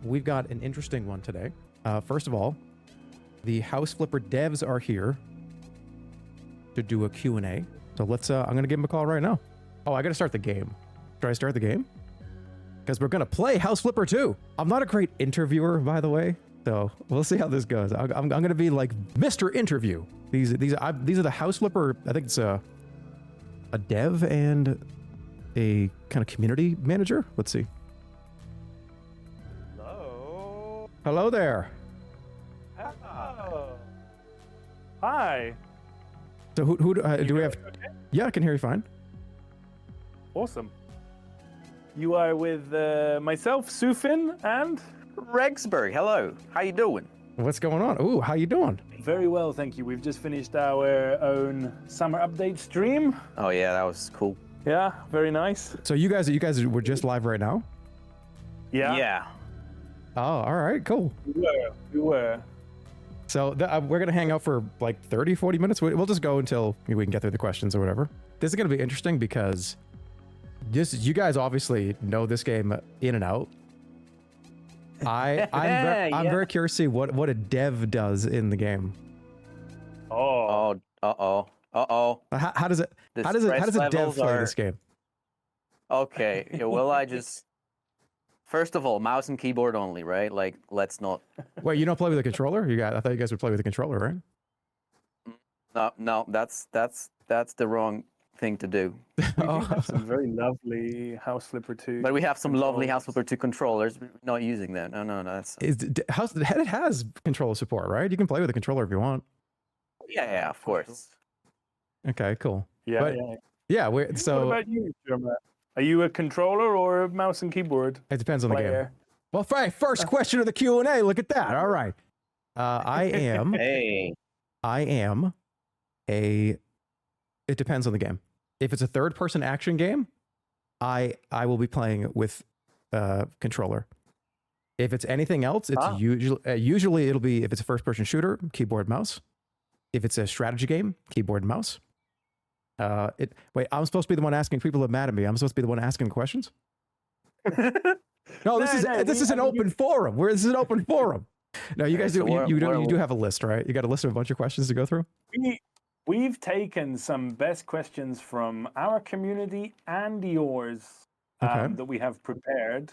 we've got an interesting one today. First of all, the House Flipper devs are here to do a Q&A. So let's, I'm going to give them a call right now. Oh, I got to start the game. Should I start the game? Because we're going to play House Flipper 2. I'm not a great interviewer, by the way. So we'll see how this goes. I'm going to be like Mr. Interview. These are the House Flipper. I think it's a dev and a kind of community manager. Let's see. Hello. Hello there. Hello. Hi. So who do we have? Okay? Yeah, I can hear you fine. Awesome. You are with myself, Sufin, and Rexburg, hello. How you doing? What's going on? Ooh, how you doing? very well, thank you. We've just finished our own summer update stream. Oh yeah, that was cool. Yeah, very nice. So you guys were just live right now? Yeah. Yeah. Oh, all right, cool. We were. So we're going to hang out for like 30, 40 minutes. We'll just go until we can get through the questions or whatever. This is going to be interesting because you guys obviously know this game in and out. I'm very curious to see what a dev does in the game. Oh. How does a dev play this game? Okay. Yeah, well, first of all, mouse and keyboard only, right? Like, let's not. Wait, you don't play with a controller? I thought you guys would play with a controller, right? No, that's the wrong thing to do. We do have some very lovely House Flipper 2. But we have some lovely House Flipper 2 controllers. We're not using them. No. That's. It has controller support, right? You can play with a controller if you want. Yeah, of course. Okay, cool. Yeah. So. What about you, Jerma? Are you a controller or a mouse and keyboard? It depends on the game. player? Well, first question of the Q&A. Look at that. All right. I am. Hey. It depends on the game. If it's a third-person action game, I will be playing with controller. If it's anything else, it's usually it'll be, if it's a first-person shooter, keyboard, mouse. If it's a strategy game, keyboard, mouse. Wait, I'm supposed to be the one asking. People are mad at me. I'm supposed to be the one asking questions. No, this is an open forum. This is an open forum. No, you guys do. You do have a list, right? You got a list of a bunch of questions to go through. We've taken some best questions from our community and yours that we have prepared.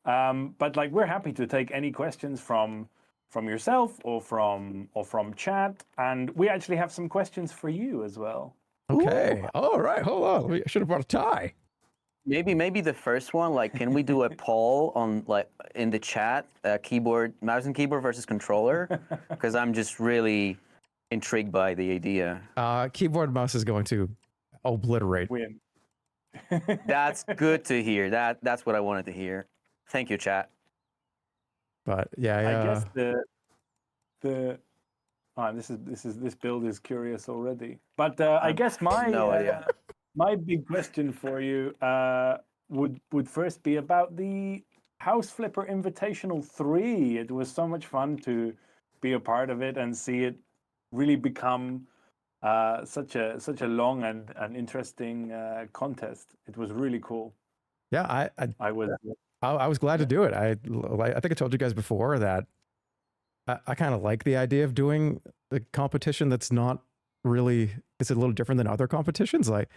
But like, we're happy to take any questions from yourself or from chat, and we actually have some questions for you as well. Okay. Ooh. All right. Hold on. I should have brought a tie. Maybe the first one, like, can we do a poll on, like, in the chat, mouse and keyboard versus controller? Because I'm just really intrigued by the idea. Keyboard mouse is going to obliterate. Win. That's good to hear. That's what I wanted to hear. Thank you, chat. But yeah, I guess this build is curious already. But I guess my big question for you would first be about the House Flipper Invitational 3. It was so much fun to be a part of it and see it really become such a long and interesting contest. It was really cool. Yeah, I was glad to do it. I think I told you guys before that I kind of like the idea of doing the competition that's not really, it's a little different than other competitions. Like,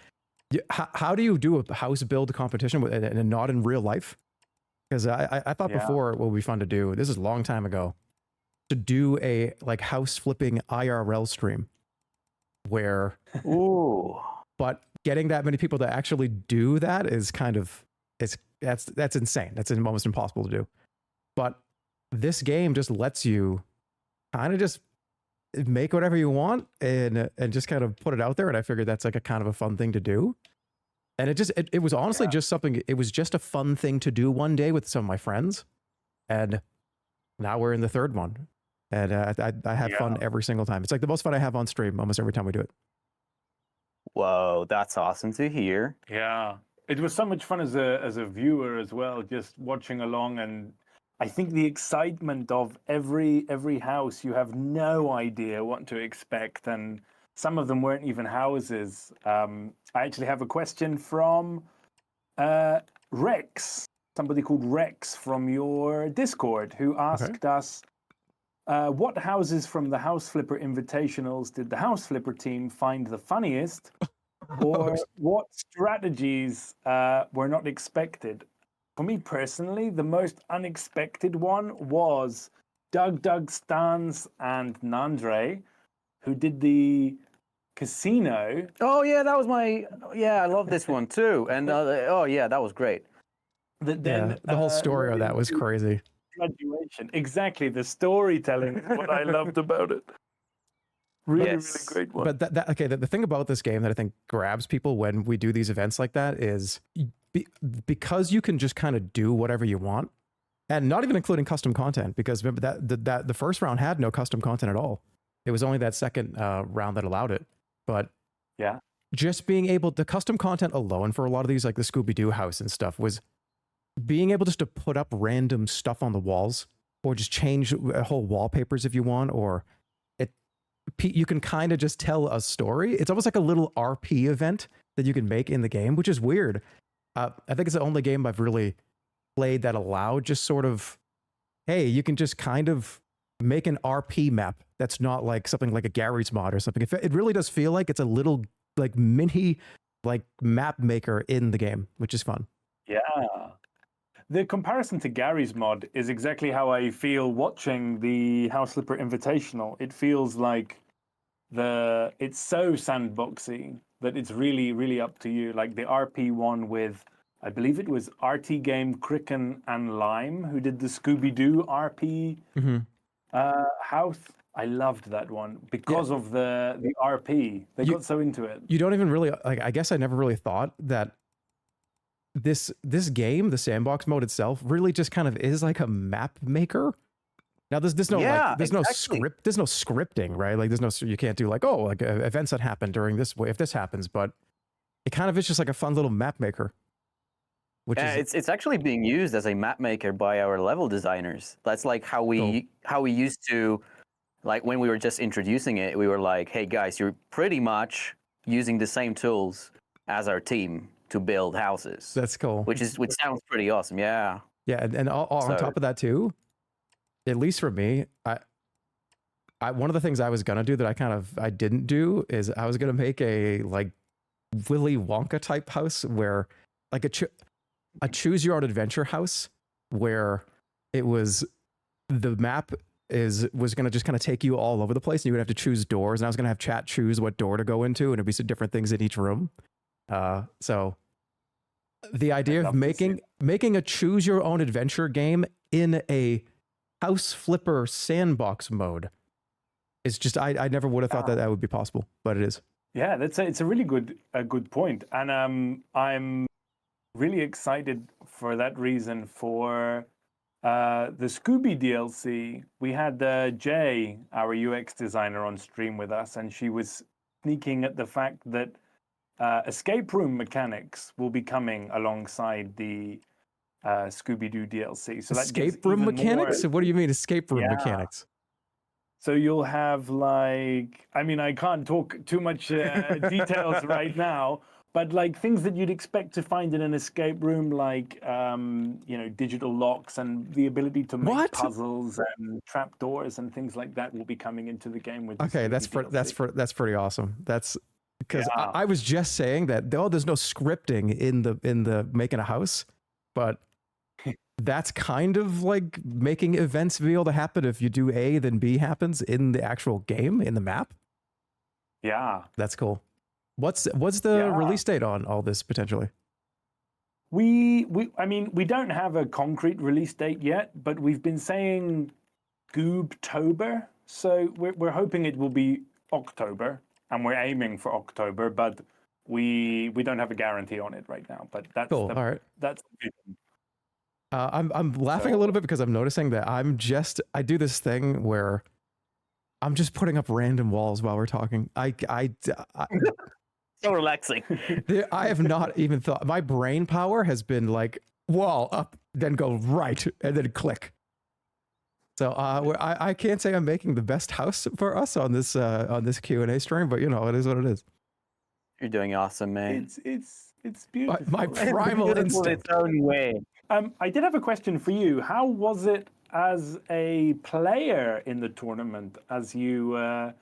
how do you do a house build competition and not in real life? Because I thought before what would be fun to do, this is a long time ago, to do a like house flipping IRL stream where, but getting that many people to actually do that is kind of, that's insane. That's almost impossible to do. But this game just lets you kind of just make whatever you want and just kind of put it out there. And I figured that's like a kind of a fun thing to do. And it was honestly just something, it was just a fun thing to do one day with some of my friends. And now we're in the third one. And I have fun every single time. It's like the most fun I have on stream almost every time we do it. Whoa, that's awesome to hear. Yeah. It was so much fun as a viewer as well, just watching along. And I think the excitement of every house, you have no idea what to expect. And some of them weren't even houses. I actually have a question from Rex. somebody called Rex from your Discord, who asked us, what houses from the House Flipper Invitationals did the House Flipper team find the funniest? Or what strategies were not expected? For me personally, the most unexpected one was Doug Stans and Nandre, who did the casino. Oh yeah, that was I love this one too. And that was great. The whole story of that was crazy. Graduation. Exactly. The storytelling is what I loved about it. Really great one. But the thing about this game that I think grabs people when we do these events like that is because you can just kind of do whatever you want, and not even including custom content, because remember that the first round had no custom content at all. It was only that second round that allowed it. But yeah, just being able to custom content alone for a lot of these, like the Scooby-Doo house and stuff, was being able just to put up random stuff on the walls, or just change whole wallpapers if you want, or you can kind of just tell a story. It's almost like a little RP event that you can make in the game, which is weird. I think it's the only game I've really played that allowed just sort of, hey, you can just kind of make an RP map that's not like something like a Gary's mod or something. It really does feel like it's a little like mini like map maker in the game, which is fun. Yeah. The comparison to Gary's mod is exactly how I feel watching the House Flipper Invitational. It feels like it's so sandboxy that it's really, really up to you. Like the RP one with, I believe it was RT Game, Cricken, and Lime, who did the Scooby-Doo RP house. I loved that one because of the RP. They got so into it. You don't even really, like, I guess I never really thought that this game, the sandbox mode itself, really just kind of is like a map maker. Now there's no no script, there's no scripting, right? Like you can't do like, like events that happen during this way if this happens, but it kind of is just like a fun little map maker. Which is it's actually being used as a map maker by our level designers. That's like how we used to, like when we were just introducing it, we were like, hey guys, you're pretty much using the same tools as our team to build houses. That's cool. Which sounds pretty awesome. Yeah. Yeah, and on top of that too, at least for me, I one of the things I was gonna do that I didn't do is I was gonna make a like Willy Wonka type house where like a choose your own adventure house where it was the map was going to just kind of take you all over the place, and you would have to choose doors, and I was going to have chat choose what door to go into, and it'd be some different things in each room. So the idea of making a choose your own adventure game in a House Flipper sandbox mode is just, I never would have thought that would be possible, but it is. Yeah, it's a really good point. And I'm really excited for that reason for the Scooby DLC. We had Jay, our UX designer, on stream with us, and she was sneaking at the fact that escape room mechanics will be coming alongside the Scooby-Doo DLC. So escape room mechanics? What do you mean escape room mechanics? So you'll have like, I mean, I can't talk too much details right now, but like things that you'd expect to find in an escape room, like digital locks and the ability to make puzzles and trapdoors and things like that will be coming into the game with. Okay, that's pretty awesome. That's because I was just saying that there's no scripting in the making a house, but that's kind of like making events be able to happen. If you do A, then B happens in the actual game, in the map. Yeah, that's cool. What's the release date on all this potentially? We don't have a concrete release date yet, but we've been saying Goobtober, so we're hoping it will be October, and we're aiming for October, but we don't have a guarantee on it right now. But that's cool. All right. That's good. I'm laughing a little bit because I'm noticing that I do this thing where I'm just putting up random walls while we're talking. So relaxing. I have not even thought. My brain power has been like wall up, then go right, and then click. So I can't say I'm making the best house for us on this Q&A stream, but it is what it is. You're doing awesome, man. It's beautiful. My primal instinct. Its own way. I did have a question for you. How was it as a player in the tournament as you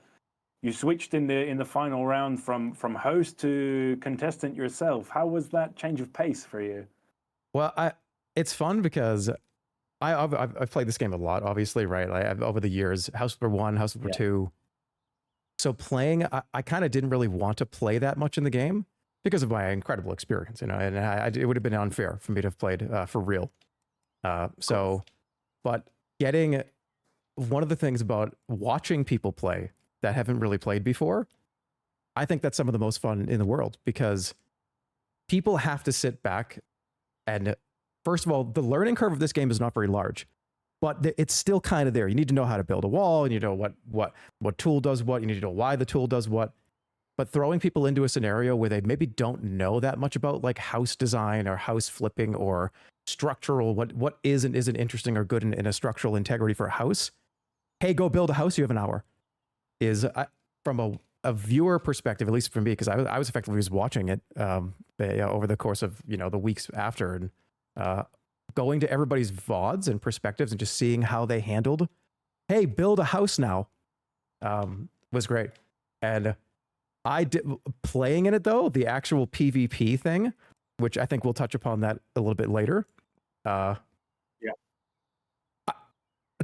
switched in the final round from host to contestant yourself? How was that change of pace for you? Well, it's fun because I've played this game a lot, obviously, right? Over the years, House Flipper 1, House Flipper 2. So playing, I kind of didn't really want to play that much in the game because of my incredible experience, you know, and it would have been unfair for me to have played for real. But getting one of the things about watching people play that haven't really played before, I think that's some of the most fun in the world because people have to sit back and, first of all, the learning curve of this game is not very large, but it's still kind of there. You need to know how to build a wall, and you know what tool does what. You need to know why the tool does what. But throwing people into a scenario where they maybe don't know that much about like house design or house flipping or structural, what is and isn't interesting or good in a structural integrity for a house. Hey, go build a house. You have an hour. Is from a viewer perspective, at least for me, because I was effectively just watching it over the course of the weeks after, and going to everybody's VODs and perspectives and just seeing how they handled, hey, build a house now, was great. And I did playing in it though, the actual PvP thing, which I think we'll touch upon that a little bit later.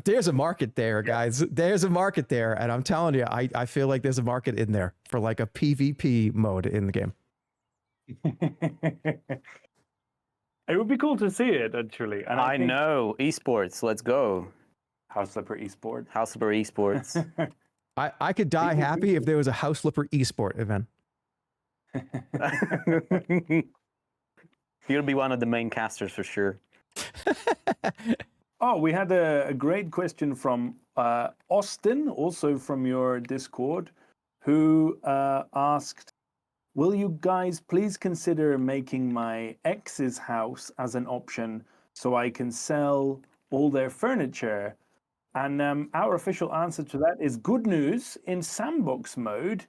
There's a market there, guys. There's a market there. And I'm telling you, I feel like there's a market in there for like a PvP mode in the game. It would be cool to see it, actually. And I know. Esports, let's go. House Flipper Esports. House Flipper Esports. I could die happy if there was a House Flipper esport event. You'll be one of the main casters for sure. Oh, we had a great question from Austin, also from your Discord, who asked, will you guys please consider making my ex's house as an option so I can sell all their furniture? And our official answer to that is good news. In sandbox mode,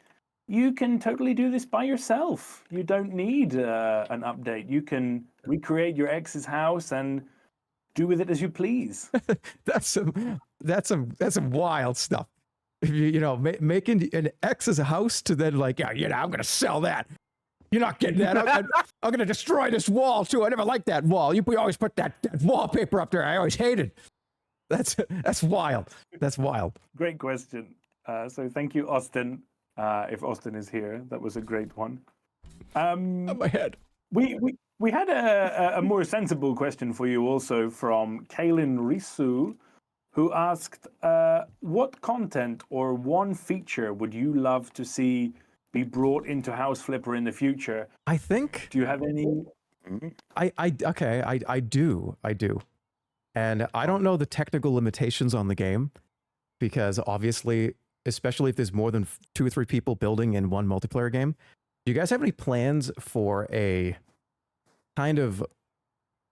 you can totally do this by yourself. You don't need an update. You can recreate your ex's house and do with it as you please. That's some wild stuff. Making an ex's house to then like, I'm gonna sell that. You're not getting that. I'm gonna destroy this wall too. I never liked that wall. You always put that wallpaper up there. I always hated. That's wild. That's wild. Great question. So thank you, Austin. If Austin is here, that was a great one. On my head. We had a more sensible question for you also from Kaylin Risu, who asked, what content or one feature would you love to see be brought into House Flipper in the future? I think. Do you have any? I do. And I don't know the technical limitations on the game because obviously, especially if there's more than 2 or 3 people building in one multiplayer game, do you guys have any plans for a kind of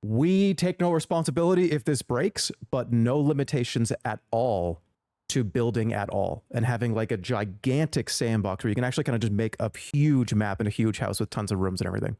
we take no responsibility if this breaks, but no limitations at all to building at all, and having like a gigantic sandbox where you can actually kind of just make a huge map and a huge house with tons of rooms and everything?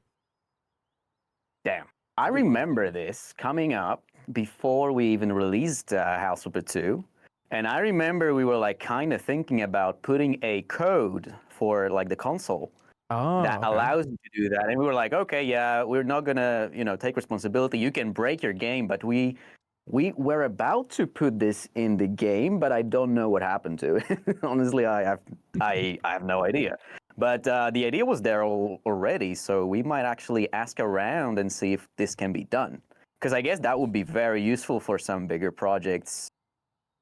Damn. I remember this coming up before we even released House Flipper 2. And I remember we were like kind of thinking about putting a code for like the console that allows you to do that. And we were like, okay, yeah, we're not gonna, take responsibility. You can break your game, but we were about to put this in the game, but I don't know what happened to it. Honestly, I have no idea. But the idea was there already, so we might actually ask around and see if this can be done. Because I guess that would be very useful for some bigger projects.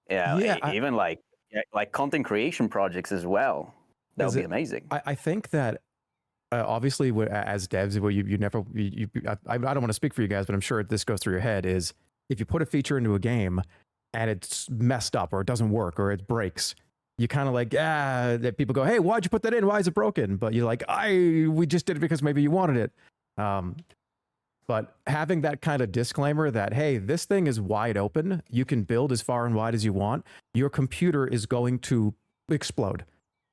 Even like content creation projects as well. That would be amazing. I think that obviously as devs, I don't want to speak for you guys, but I'm sure this goes through your head, is if you put a feature into a game and it's messed up or it doesn't work or it breaks, you kind of like, that people go, hey, why'd you put that in? Why is it broken? But you're like, we just did it because maybe you wanted it. But having that kind of disclaimer that, hey, this thing is wide open. You can build as far and wide as you want. Your computer is going to explode,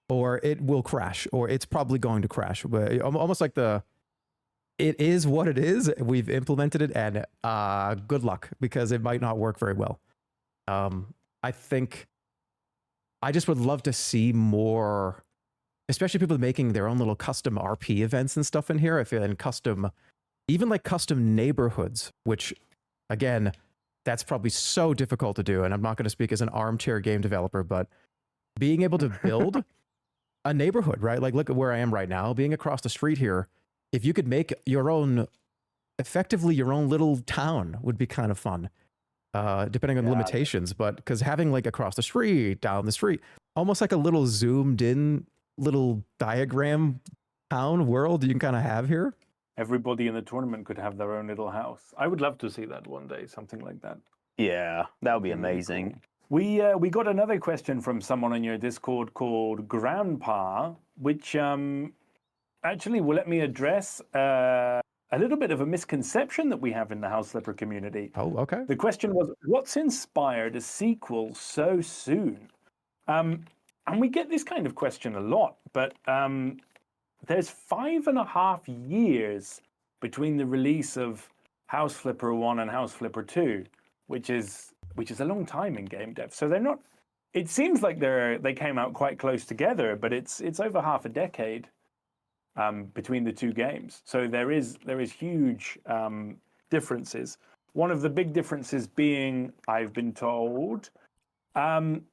or it will crash, or it's probably going to crash. Almost like the it is what it is. We've implemented it, and good luck, because it might not work very well. I think I just would love to see more, especially people making their own little custom RP events and stuff in here. I feel, and custom, even like custom neighborhoods, which again, that's probably so difficult to do. And I'm not going to speak as an armchair game developer, but being able to build a neighborhood, right? Like, look at where I am right now, being across the street here. If you could make your own, effectively your own little town would be kind of fun, depending on the limitations. But because having like across the street, down the street, almost like a little zoomed in little diagram town world you can kind of have here. Everybody in the tournament could have their own little house. I would love to see that one day, something like that. Yeah, that would be amazing. Cool. We got another question from someone on your Discord called Grandpa, which actually will let me address a little bit of a misconception that we have in the House Flipper community. Oh, okay. The question was, what's inspired a sequel so soon? And we get this kind of question a lot, but there's 5.5 years between the release of House Flipper 1 and House Flipper 2, which is a long time in game dev. So they're not. It seems like they came out quite close together, but it's over half a decade between the two games. So there is huge differences. One of the big differences being, I've been told, in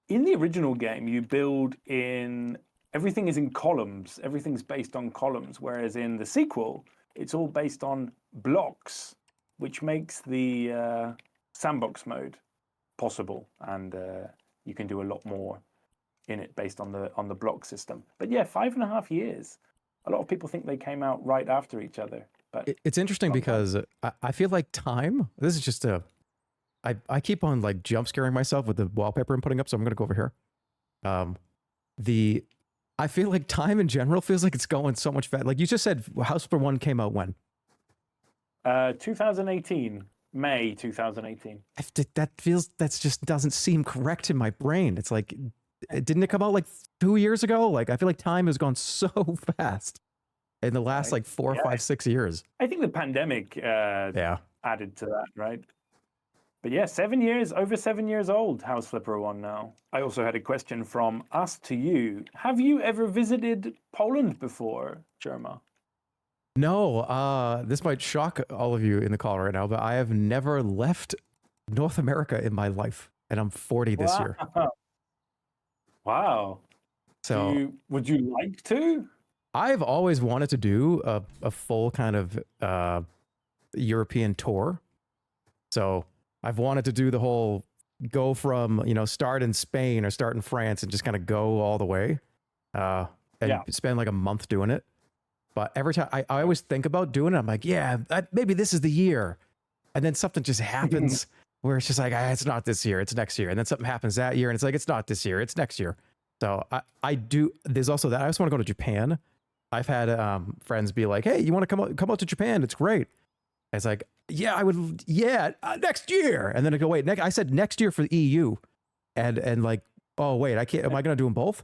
the original game you build in. Everything is in columns. Everything's based on columns, whereas in the sequel, it's all based on blocks, which makes the sandbox mode possible, and you can do a lot more in it based on the block system. But yeah, 5.5 years. A lot of people think they came out right after each other. But it's interesting because I feel like time. This is just I keep on like jump scaring myself with the wallpaper I'm putting up, so I'm gonna go over here. I feel like time in general feels like it's going so much fast. Like you just said, House Flipper 1 came out when? 2018, May 2018. That just doesn't seem correct in my brain. It's like, didn't it come out like 2 years ago? Like I feel like time has gone so fast in the last like 4, 5, 6 years. I think the pandemic added to that, right? But yeah, 7 years, over 7 years old, House Flipper 1 now. I also had a question from us to you. Have you ever visited Poland before, Jerma? No, this might shock all of you in the call right now, but I have never left North America in my life, and I'm 40 this year. Wow. So would you like to? I've always wanted to do a full kind of European tour. So I've wanted to do the whole go from, start in Spain or start in France and just kind of go all the way and spend like a month doing it. But every time I always think about doing it, I'm like, yeah, maybe this is the year. And then something just happens where it's just like, it's not this year, it's next year. And then something happens that year and it's like, it's not this year, it's next year. So I do, there's also that. I just want to go to Japan. I've had friends be like, hey, you want to come out to Japan? It's great. It's like, yeah, I would, next year. And then I go, wait, I said next year for the EU. And like, oh, wait, I can't, am I going to do them both?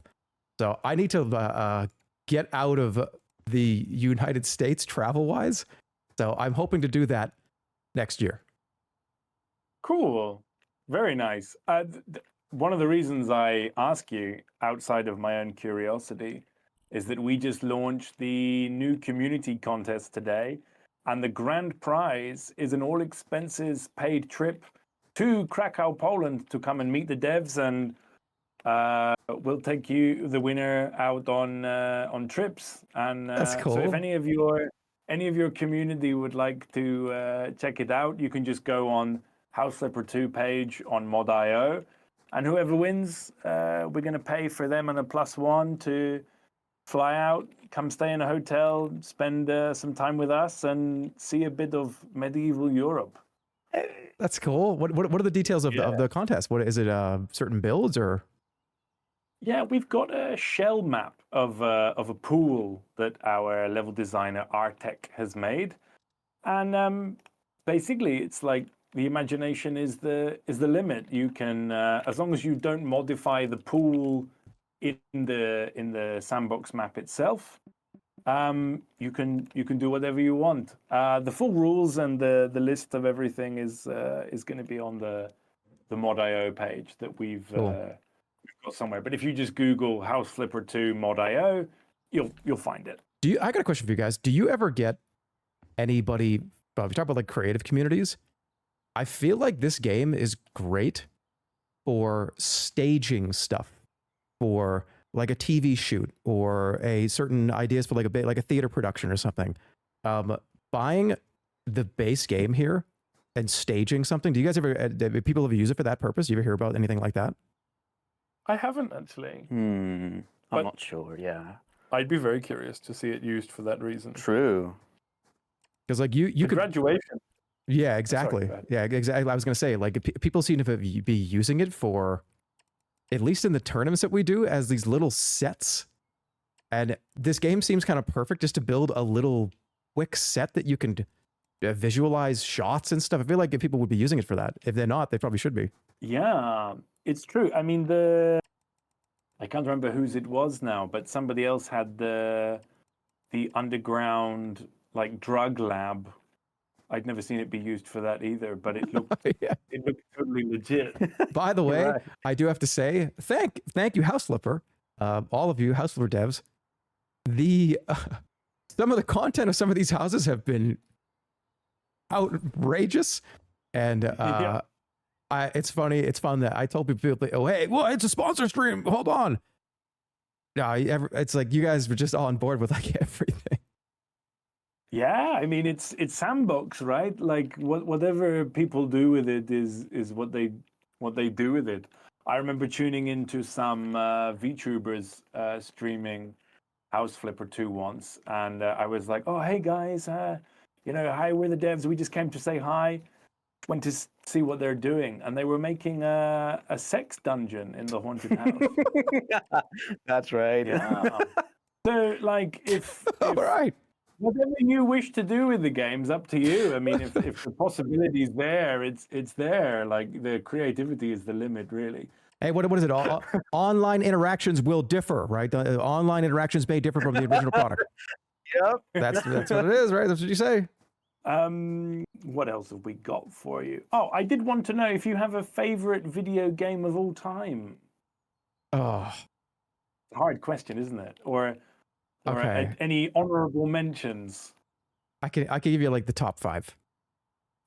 So I need to get out of the United States travel-wise. So I'm hoping to do that next year. Cool. Very nice. One of the reasons I ask you, outside of my own curiosity, is that we just launched the new community contest today. And the grand prize is an all-expenses paid trip to Krakow, Poland, to come and meet the devs, and we'll take the winner out on trips. And that's cool. So if any of your community would like to check it out, you can just go on House Flipper 2 page on mod.io, and whoever wins, we're going to pay for them and a +1 to fly out, come stay in a hotel, spend some time with us, and see a bit of medieval Europe. That's cool. What are the details of the contest? What is it? Certain builds or? Yeah, we've got a shell map of a pool that our level designer Artek has made, and basically it's like the imagination is the limit. You can, as long as you don't modify the pool in the sandbox map itself, you can do whatever you want. The full rules and the list of everything is going to be on the mod.io page that we've got somewhere. But if you just Google House Flipper 2 mod.io, you'll find it. I got a question for you guys. Do you ever get anybody? If you talk about like creative communities, I feel like this game is great for staging stuff, for like a TV shoot or a certain ideas for like a theater production or something. Buying the base game here and staging something. Do you guys ever? People ever use it for that purpose? Do you ever hear about anything like that? I haven't actually. I'm not sure. Yeah, I'd be very curious to see it used for that reason. True. Because like you could graduation. Yeah, exactly. Yeah, exactly. I was gonna say like people seem to be using it for, at least in the tournaments that we do, as these little sets. And this game seems kind of perfect just to build a little quick set that you can visualize shots and stuff. I feel like if people would be using it for that. If they're not, they probably should be. Yeah, it's true. I mean, I can't remember whose it was now, but somebody else had the underground like drug lab. I'd never seen it be used for that either, but it looked it looked totally legit. By the way, I do have to say thank you, House Flipper, all of you House Flipper devs. Some of the content of some of these houses have been outrageous, and it's funny. It's fun that I told people, oh hey, well, it's a sponsor stream. Hold on. No, it's like you guys were just all on board with like everything. Yeah, I mean it's sandbox, right? Like whatever people do with it is what they do with it. I remember tuning into some VTubers streaming House Flipper 2 once, and I was like, "Oh, hey guys, hi, we're the devs. We just came to say hi." Went to see what they're doing, and they were making a sex dungeon in the haunted house. That's right. Yeah. So, like, if all right. Whatever you wish to do with the game's up to you. I mean, if the possibility's there, it's there. Like the creativity is the limit, really. Hey, what is it? Online interactions will differ, right? The online interactions may differ from the original product. Yep. That's what it is, right? That's what you say. What else have we got for you? Oh, I did want to know if you have a favorite video game of all time. Oh, hard question, isn't it? Or okay. Any honorable mentions? I can give you like the top 5.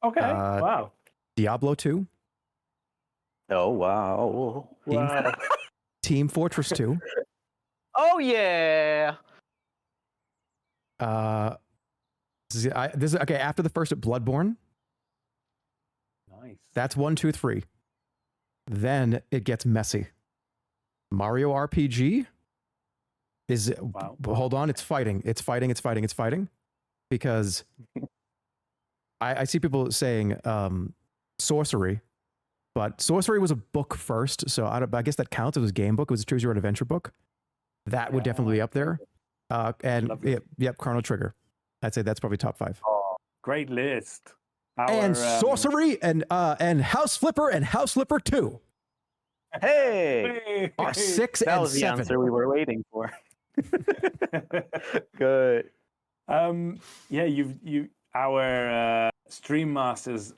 Okay. Wow. Diablo 2. Oh wow. Team Fortress 2. Oh yeah. This is okay. After the first, Bloodborne. Nice. That's 1, 2, 3. Then it gets messy. Mario RPG is wow. Hold on, it's fighting, because I see people saying sorcery, but sorcery was a book first, so I guess that counts. It was a game book. It was a choose your own adventure book. That would definitely be up there. And yep, Chrono Trigger. I'd say that's probably top 5. Oh, great list. And sorcery and House Flipper and House Flipper 2. Hey, are 6 that and was 7. The answer we were waiting for. Good. Yeah, our stream masters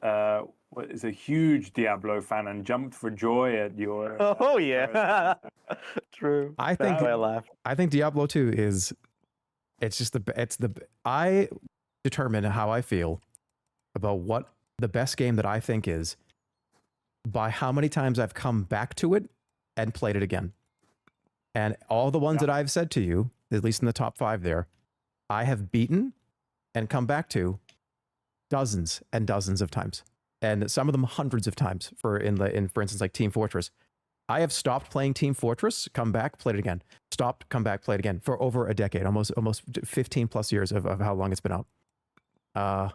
is a huge Diablo fan and jumped for joy at your. Oh yeah, true. I think Diablo 2 is. I determine how I feel about what the best game that I think is by how many times I've come back to it and played it again. And all the ones that I've said to you, at least in the top 5 there, I have beaten and come back to dozens and dozens of times. And some of them hundreds of times for instance, like Team Fortress. I have stopped playing Team Fortress, come back, played it again. Stopped, come back, played it again for over a decade, almost 15 plus years of how long it's been out.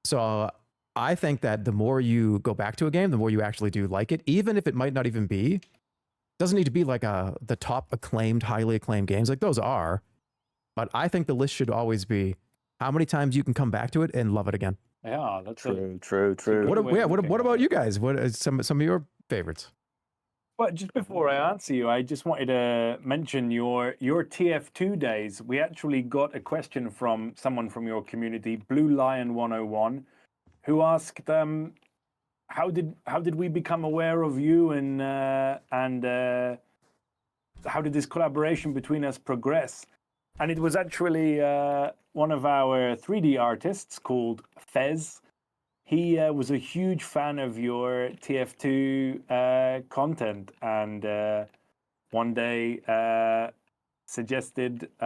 So I think that the more you go back to a game, the more you actually do like it, even if it might not even be. Doesn't need to be like the top acclaimed, highly acclaimed games. Like those are. But I think the list should always be how many times you can come back to it and love it again. Yeah, that's true. What about you guys? What are some of your favorites? But just before I answer you, I just wanted to mention your TF2 days. We actually got a question from someone from your community, Blue Lion 101, who asked, how did we become aware of you, and how did this collaboration between us progress? And it was actually one of our 3D artists called Fez. He was a huge fan of your TF2 content, and one day somebody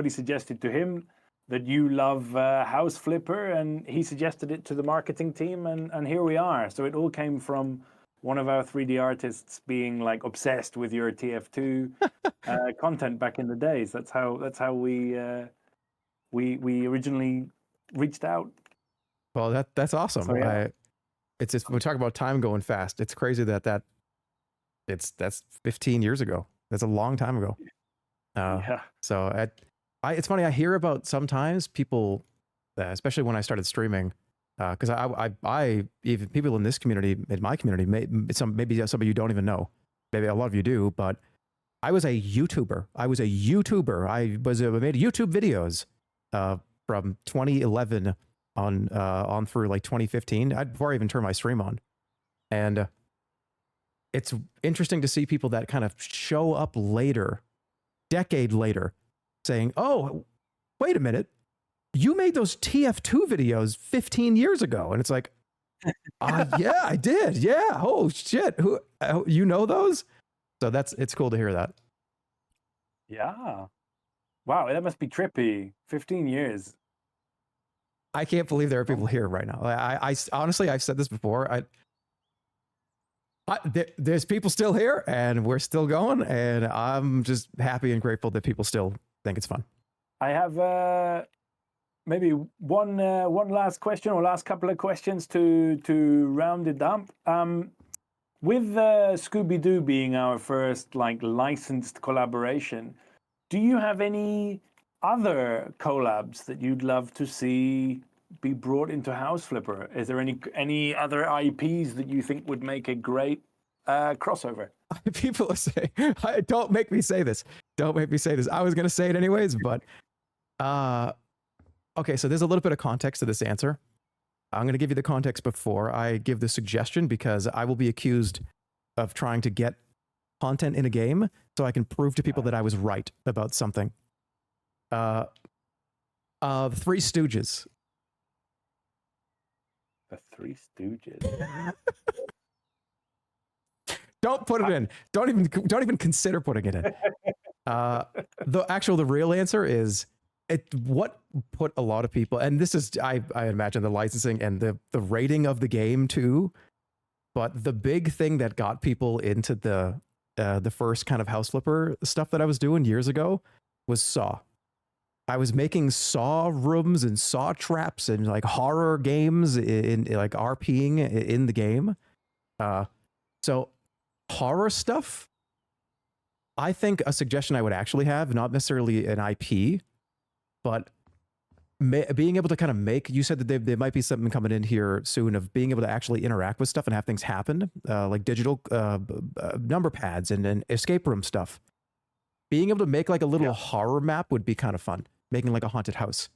suggested to him that you love House Flipper, and he suggested it to the marketing team, and here we are. So it all came from one of our 3D artists being like obsessed with your TF2 content back in the days. That's how we originally reached out. Well, that's awesome. So, yeah. It's just, we talk about time going fast. It's crazy that's 15 years ago. That's a long time ago. Yeah. So it's funny. I hear about sometimes people, especially when I started streaming, because I even people in this community, in my community, maybe some of you don't even know. Maybe a lot of you do, but I was a YouTuber. I made YouTube videos from 2011 on through like 2015, before I even turned my stream on. And it's interesting to see people that kind of show up later, decade later, saying, "Oh, wait a minute, you made those TF2 videos 15 years ago." And it's like, yeah, I did. Yeah. Oh shit. You know those? So it's cool to hear that. Yeah. Wow, that must be trippy. 15 years. I can't believe there are people here right now. I honestly, I've said this before. There's people still here, and we're still going, and I'm just happy and grateful that people still think it's fun. I have maybe one last question, or last couple of questions to round it up. With Scooby-Doo being our first like licensed collaboration, do you have any other collabs that you'd love to see be brought into House Flipper? Is there any other IPs that you think would make a great crossover? People are saying, don't make me say this. Don't make me say this. I was going to say it anyways, but okay, so there's a little bit of context to this answer. I'm going to give you the context before I give the suggestion, because I will be accused of trying to get content in a game so I can prove to people that I was right about something. The Three Stooges. The Three Stooges. Don't put it in. Don't even consider putting it in. The real answer is what put a lot of people, and this is I imagine the licensing and the rating of the game too. But the big thing that got people into the first kind of House Flipper stuff that I was doing years ago was Saw. I was making Saw rooms and Saw traps and like horror games in like RPing in the game. So horror stuff, I think a suggestion I would actually have, not necessarily an IP, but being able to kind of make, you said that there might be something coming in here soon of being able to actually interact with stuff and have things happen, like digital number pads and escape room stuff. Being able to make like a little horror map would be kind of fun. Making like a haunted house.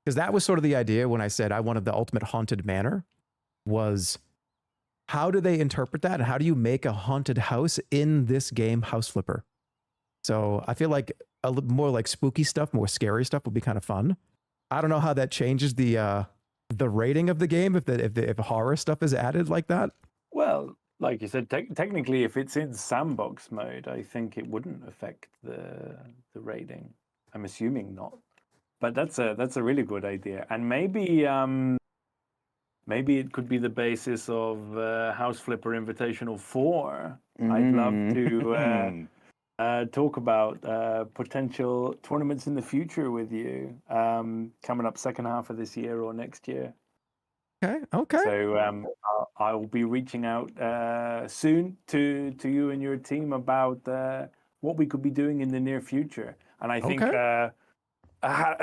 Because that was sort of the idea when I said I wanted the ultimate haunted manor, was how do they interpret that? And how do you make a haunted house in this game, House Flipper? So I feel like a little more like spooky stuff, more scary stuff would be kind of fun. I don't know how that changes the rating of the game if horror stuff is added like that. Well, like you said, technically, if it's in sandbox mode, I think it wouldn't affect the rating. I'm assuming not, but that's a really good idea, and maybe it could be the basis of House Flipper Invitational 4. I'd love to talk about potential tournaments in the future with you, coming up second half of this year or next year. Okay. So I will be reaching out soon to you and your team about what we could be doing in the near future. And I think a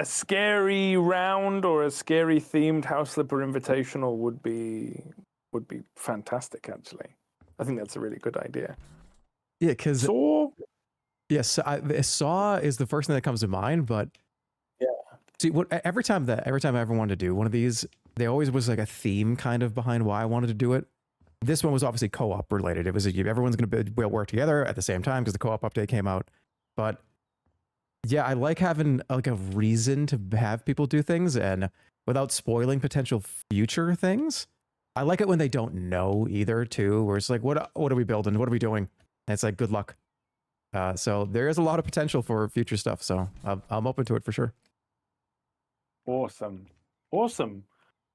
scary round or a scary themed House Flipper Invitational would be fantastic, actually. I think that's a really good idea. Yeah, because Saw. yes, Saw is the first thing that comes to mind. But Yeah. see, every time I ever wanted to do one of these, there always was like a theme kind of behind why I wanted to do it. This one was obviously co-op related. It was everyone's going to work together at the same time because the co-op update came out. But yeah, I like having like a reason to have people do things and without spoiling potential future things. I like it when they don't know either too, where it's like, what are we building? What are we doing? And it's like, good luck. So there is a lot of potential for future stuff. So I'm open to it for sure. Awesome.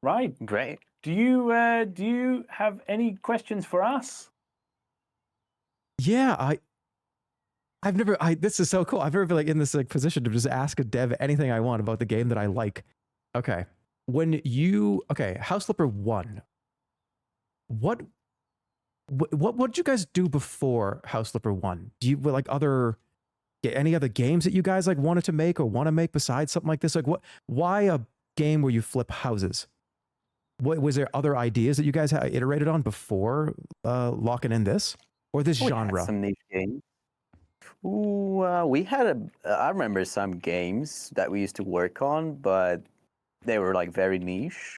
Right. Great. Do you have any questions for us? Yeah, this is so cool. I've never been like in this like position to just ask a dev anything I want about the game that I like. Okay. House Flipper 1. What did you guys do before House Flipper 1? Do you like any other games that you guys like wanted to make or want to make besides something like this? Like why a game where you flip houses? What was there other ideas that you guys had iterated on before locking in this or this genre? Some niche games. Ooh, we had I remember some games that we used to work on, but they were like very niche.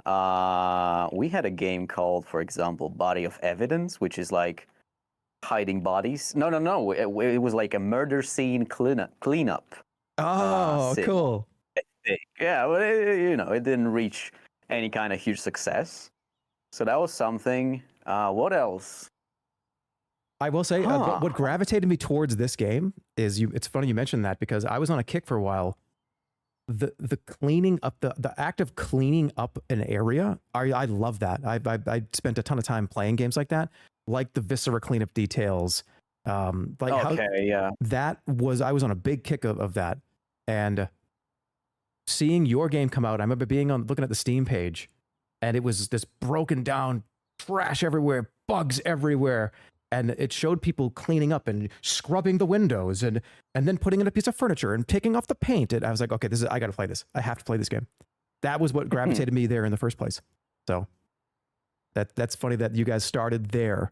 We had a game called, for example, Body of Evidence, which is like hiding bodies. No. It was like a murder scene cleanup. Oh, cool. Yeah, but it didn't reach any kind of huge success. So that was something. What else? I will say what gravitated me towards this game is it's funny you mentioned that because I was on a kick for a while. The cleaning up, the act of cleaning up an area, I love that. I spent a ton of time playing games like that, like the Viscera cleanup details. I was on a big kick of that. And seeing your game come out, I remember looking at the Steam page, and it was this broken down, trash everywhere, bugs everywhere. And it showed people cleaning up and scrubbing the windows and then putting in a piece of furniture and taking off the paint. And I was like, okay, I got to play this. I have to play this game. That was what gravitated me there in the first place. So that's funny that you guys started there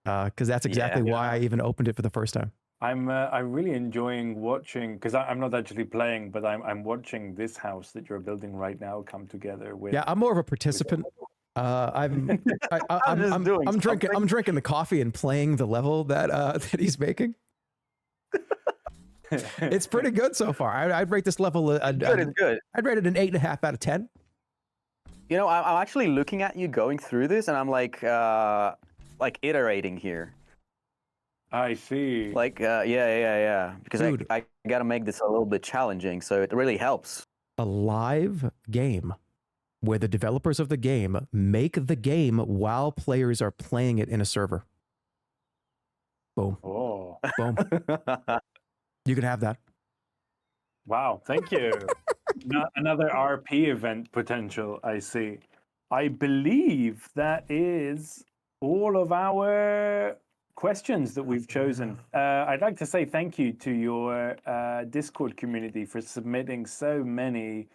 because that's exactly why I even opened it for the first time. I'm really enjoying watching because I'm not actually playing, but I'm watching this house that you're building right now come together with. Yeah, I'm more of a participant. I'm drinking the coffee and playing the level that he's making. It's pretty good so far. I'd rate this level good. I'd rate it an 8.5 out of 10. You know, I'm actually looking at you going through this, and I'm like iterating here. I see. Like, yeah. Because Dude, I got to make this a little bit challenging, so it really helps. A live game where the developers of the game make the game while players are playing it in a server. Boom. Oh. Boom. You can have that. Wow, thank you. Another RP event potential, I see. I believe that is all of our questions that we've chosen. I'd like to say thank you to your Discord community for submitting so many.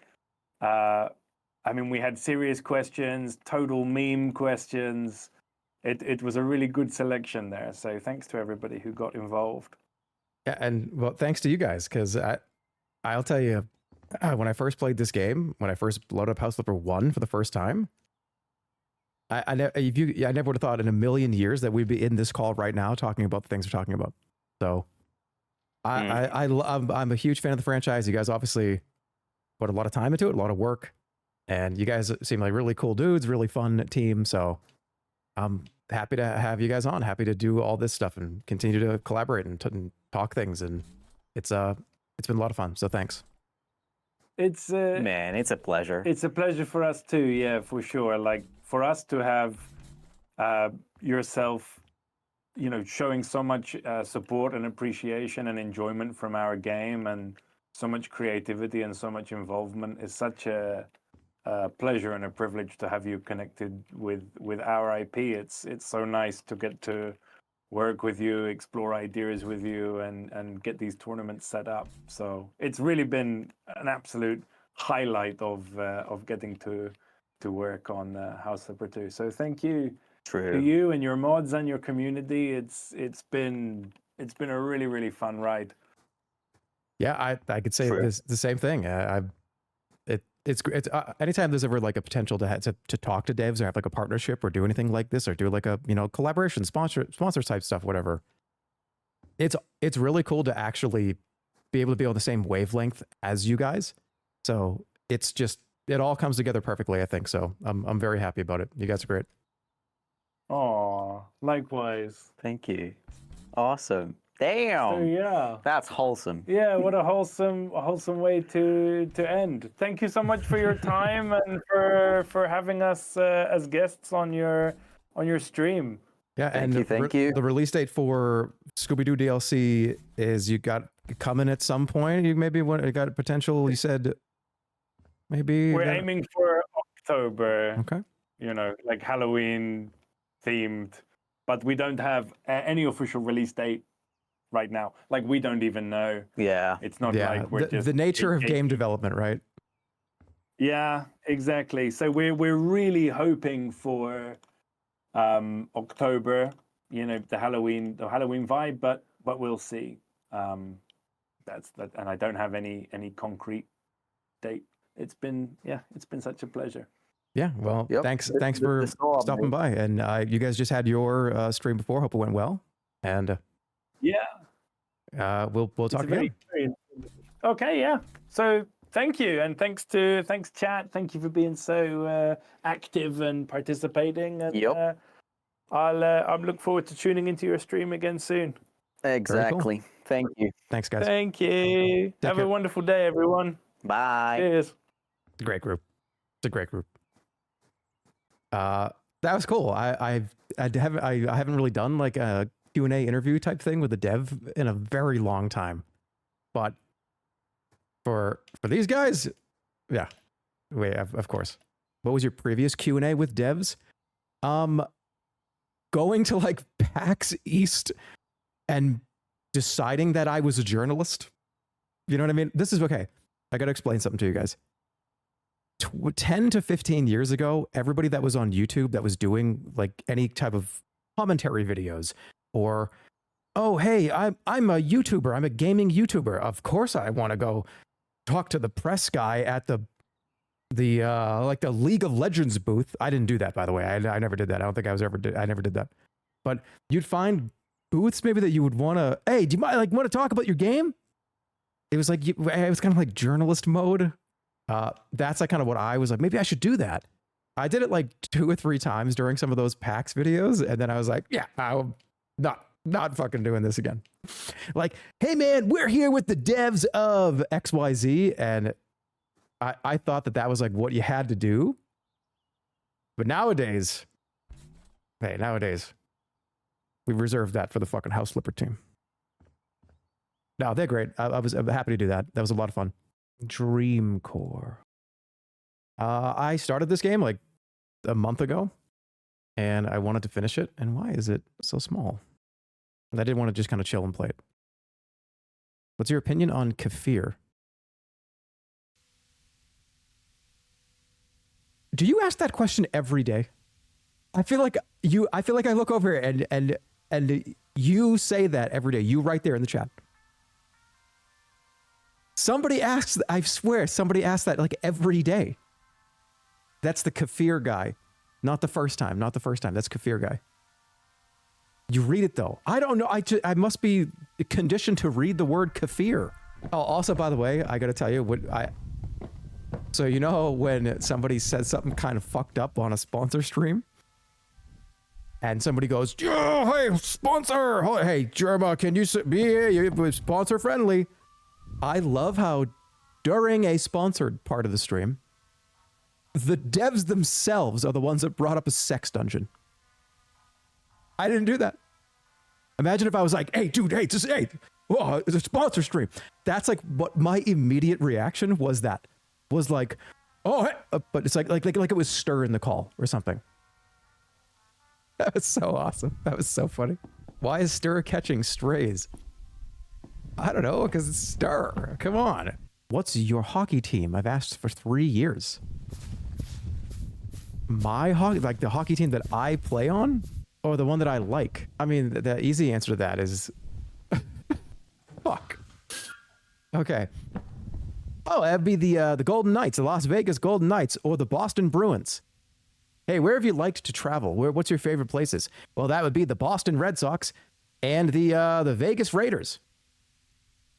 We had serious questions, total meme questions. It was a really good selection there. So thanks to everybody who got involved. Yeah, and well, thanks to you guys, because I'll tell you, when I first played this game, when I first loaded up House Flipper 1 for the first time, I never would have thought in a million years that we'd be in this call right now talking about the things we're talking about. So I'm a huge fan of the franchise. You guys obviously put a lot of time into it, a lot of work, and you guys seem like really cool dudes, really fun team. So I'm happy to have you guys on, happy to do all this stuff and continue to collaborate and talk things. And it's been a lot of fun. So thanks. It's a pleasure. It's a pleasure for us too. Yeah, for sure. Like for us to have yourself, showing so much support and appreciation and enjoyment from our game, and so much creativity and so much involvement is such a pleasure and a privilege to have you connected with our IP. It's so nice to get to work with you, explore ideas with you, and get these tournaments set up. So it's really been an absolute highlight of getting to work on House Flipper 2. So thank you to you and your mods and your community. It's been a really, really fun ride. Yeah, I could say the same thing. It's anytime there's ever like a potential to talk to devs or have like a partnership or do anything like this or do like a collaboration sponsor type stuff, whatever. It's really cool to actually be able to be on the same wavelength as you guys. So it's just, it all comes together perfectly, I think. So I'm very happy about it. You guys are great. Oh, likewise. Thank you. Awesome. Damn. So, yeah. That's wholesome. Yeah, what a wholesome way to end. Thank you so much for your time and for having us as guests on your stream. Yeah, thank you. The release date for Scooby-Doo DLC is you got coming at some point. You got potential. You said maybe we're aiming for October. Okay. Like Halloween themed, but we don't have any official release date right now. Like we don't even know. Yeah. It's not like we're just the nature of game development, right? Yeah, exactly. So we're really hoping for October, the Halloween vibe, but we'll see. That's that, and I don't have any concrete date. It's been such a pleasure. Yeah, well, thanks for stopping by. And you guys just had your stream before. Hope it went well. And we'll talk again. Okay, yeah. So thank you, and thanks chat. Thank you for being so active and participating. And I'll look forward to tuning into your stream again soon. Exactly. Cool. Thank you. Thanks, guys. Thank you. Have a wonderful day, everyone. Bye. Cheers. It's a great group. That was cool. I haven't really done like a Q&A interview type thing with a dev in a very long time, but for these guys, yeah. Wait, of course. What was your previous Q&A with devs? Going to like PAX East and deciding that I was a journalist. You know what I mean? This is okay. I got to explain something to you guys. 10 to 15 years ago, everybody that was on YouTube that was doing like any type of commentary videos or, oh, hey, I'm a YouTuber. I'm a gaming YouTuber. Of course I want to go talk to the press guy at the League of Legends booth. I didn't do that, by the way. I never did that. I don't think I never did that. But you'd find booths maybe that you would want to, hey, do you want to talk about your game? It was like, it was kind of like journalist mode. That's like kind of what I was like, maybe I should do that. I did it like 2 or 3 times during some of those PAX videos. And then I was like, yeah, I'm not fucking doing this again. Like, hey man, we're here with the devs of XYZ. And I thought that was like what you had to do. But nowadays, we reserved that for the fucking house flipper team. No, they're great. I'm happy to do that. That was a lot of fun. Dreamcore. I started this game like a month ago and I wanted to finish it. And why is it so small? And I didn't want to just kind of chill and play it. What's your opinion on Kefir? Do you ask that question every day? I feel like I look over and you say that every day. You right there in the chat. Somebody asks, I swear, somebody asks that like every day. That's the Kefir guy. Not the first time. That's Kefir guy. You read it though. I don't know. I must be conditioned to read the word Kefir. Oh, also, by the way, I got to tell you so you know when somebody says something kind of fucked up on a sponsor stream? And somebody goes, oh, hey, sponsor. Oh, hey, Jerma, can you be here? You're sponsor friendly. I love how during a sponsored part of the stream, the devs themselves are the ones that brought up a sex dungeon. I didn't do that. Imagine if I was like, hey, dude, hey, whoa, it's a sponsor stream. That's like what my immediate reaction was. That was like, oh, hey. But it's like it was stirring the call or something. That was so awesome. That was so funny. Why is Stir catching strays? I don't know, because it's Stir. Come on. What's your hockey team? I've asked for 3 years. My hockey, like the hockey team that I play on, or the one that I like? I mean, the easy answer to that is fuck. Okay. Oh, that'd be the Golden Knights, the Las Vegas Golden Knights, or the Boston Bruins. Hey, where have you liked to travel? What's your favorite places? Well, that would be the Boston Red Sox and the Vegas Raiders.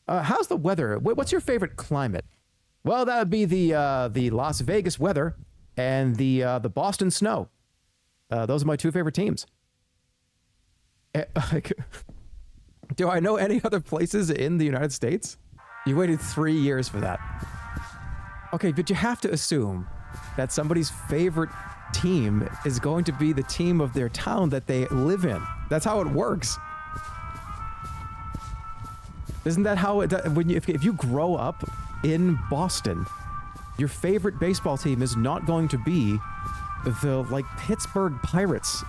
How's the weather? What's your favorite climate? Well, that would be the Las Vegas weather and the Boston snow. Those are my two favorite teams. Do I know any other places in the United States? You waited 3 years for that. Okay, but you have to assume that somebody's favorite team is going to be the team of their town that they live in. That's how it works. Isn't that how it, if you grow up in Boston, your favorite baseball team is not going to be the like Pittsburgh Pirates.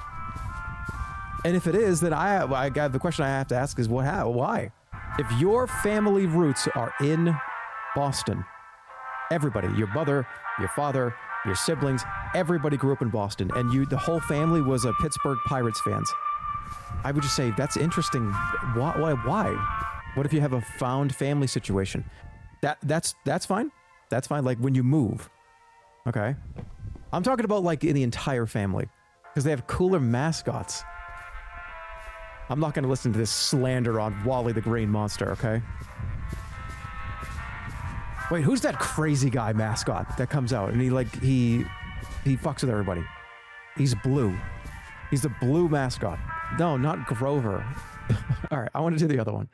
And if it is, then I got the question I have to ask is why? If your family roots are in Boston, everybody, your mother, your father, your siblings, everybody grew up in Boston, and the whole family was a Pittsburgh Pirates fans, I would just say that's interesting. Why? What if you have a found family situation? That's fine. That's fine. Like when you move. Okay. I'm talking about like in the entire family, because they have cooler mascots. I'm not going to listen to this slander on Wally the Green Monster, okay? Wait, who's that crazy guy mascot that comes out and he fucks with everybody? He's blue. He's the blue mascot. No, not Grover. All right, I want to do the other one.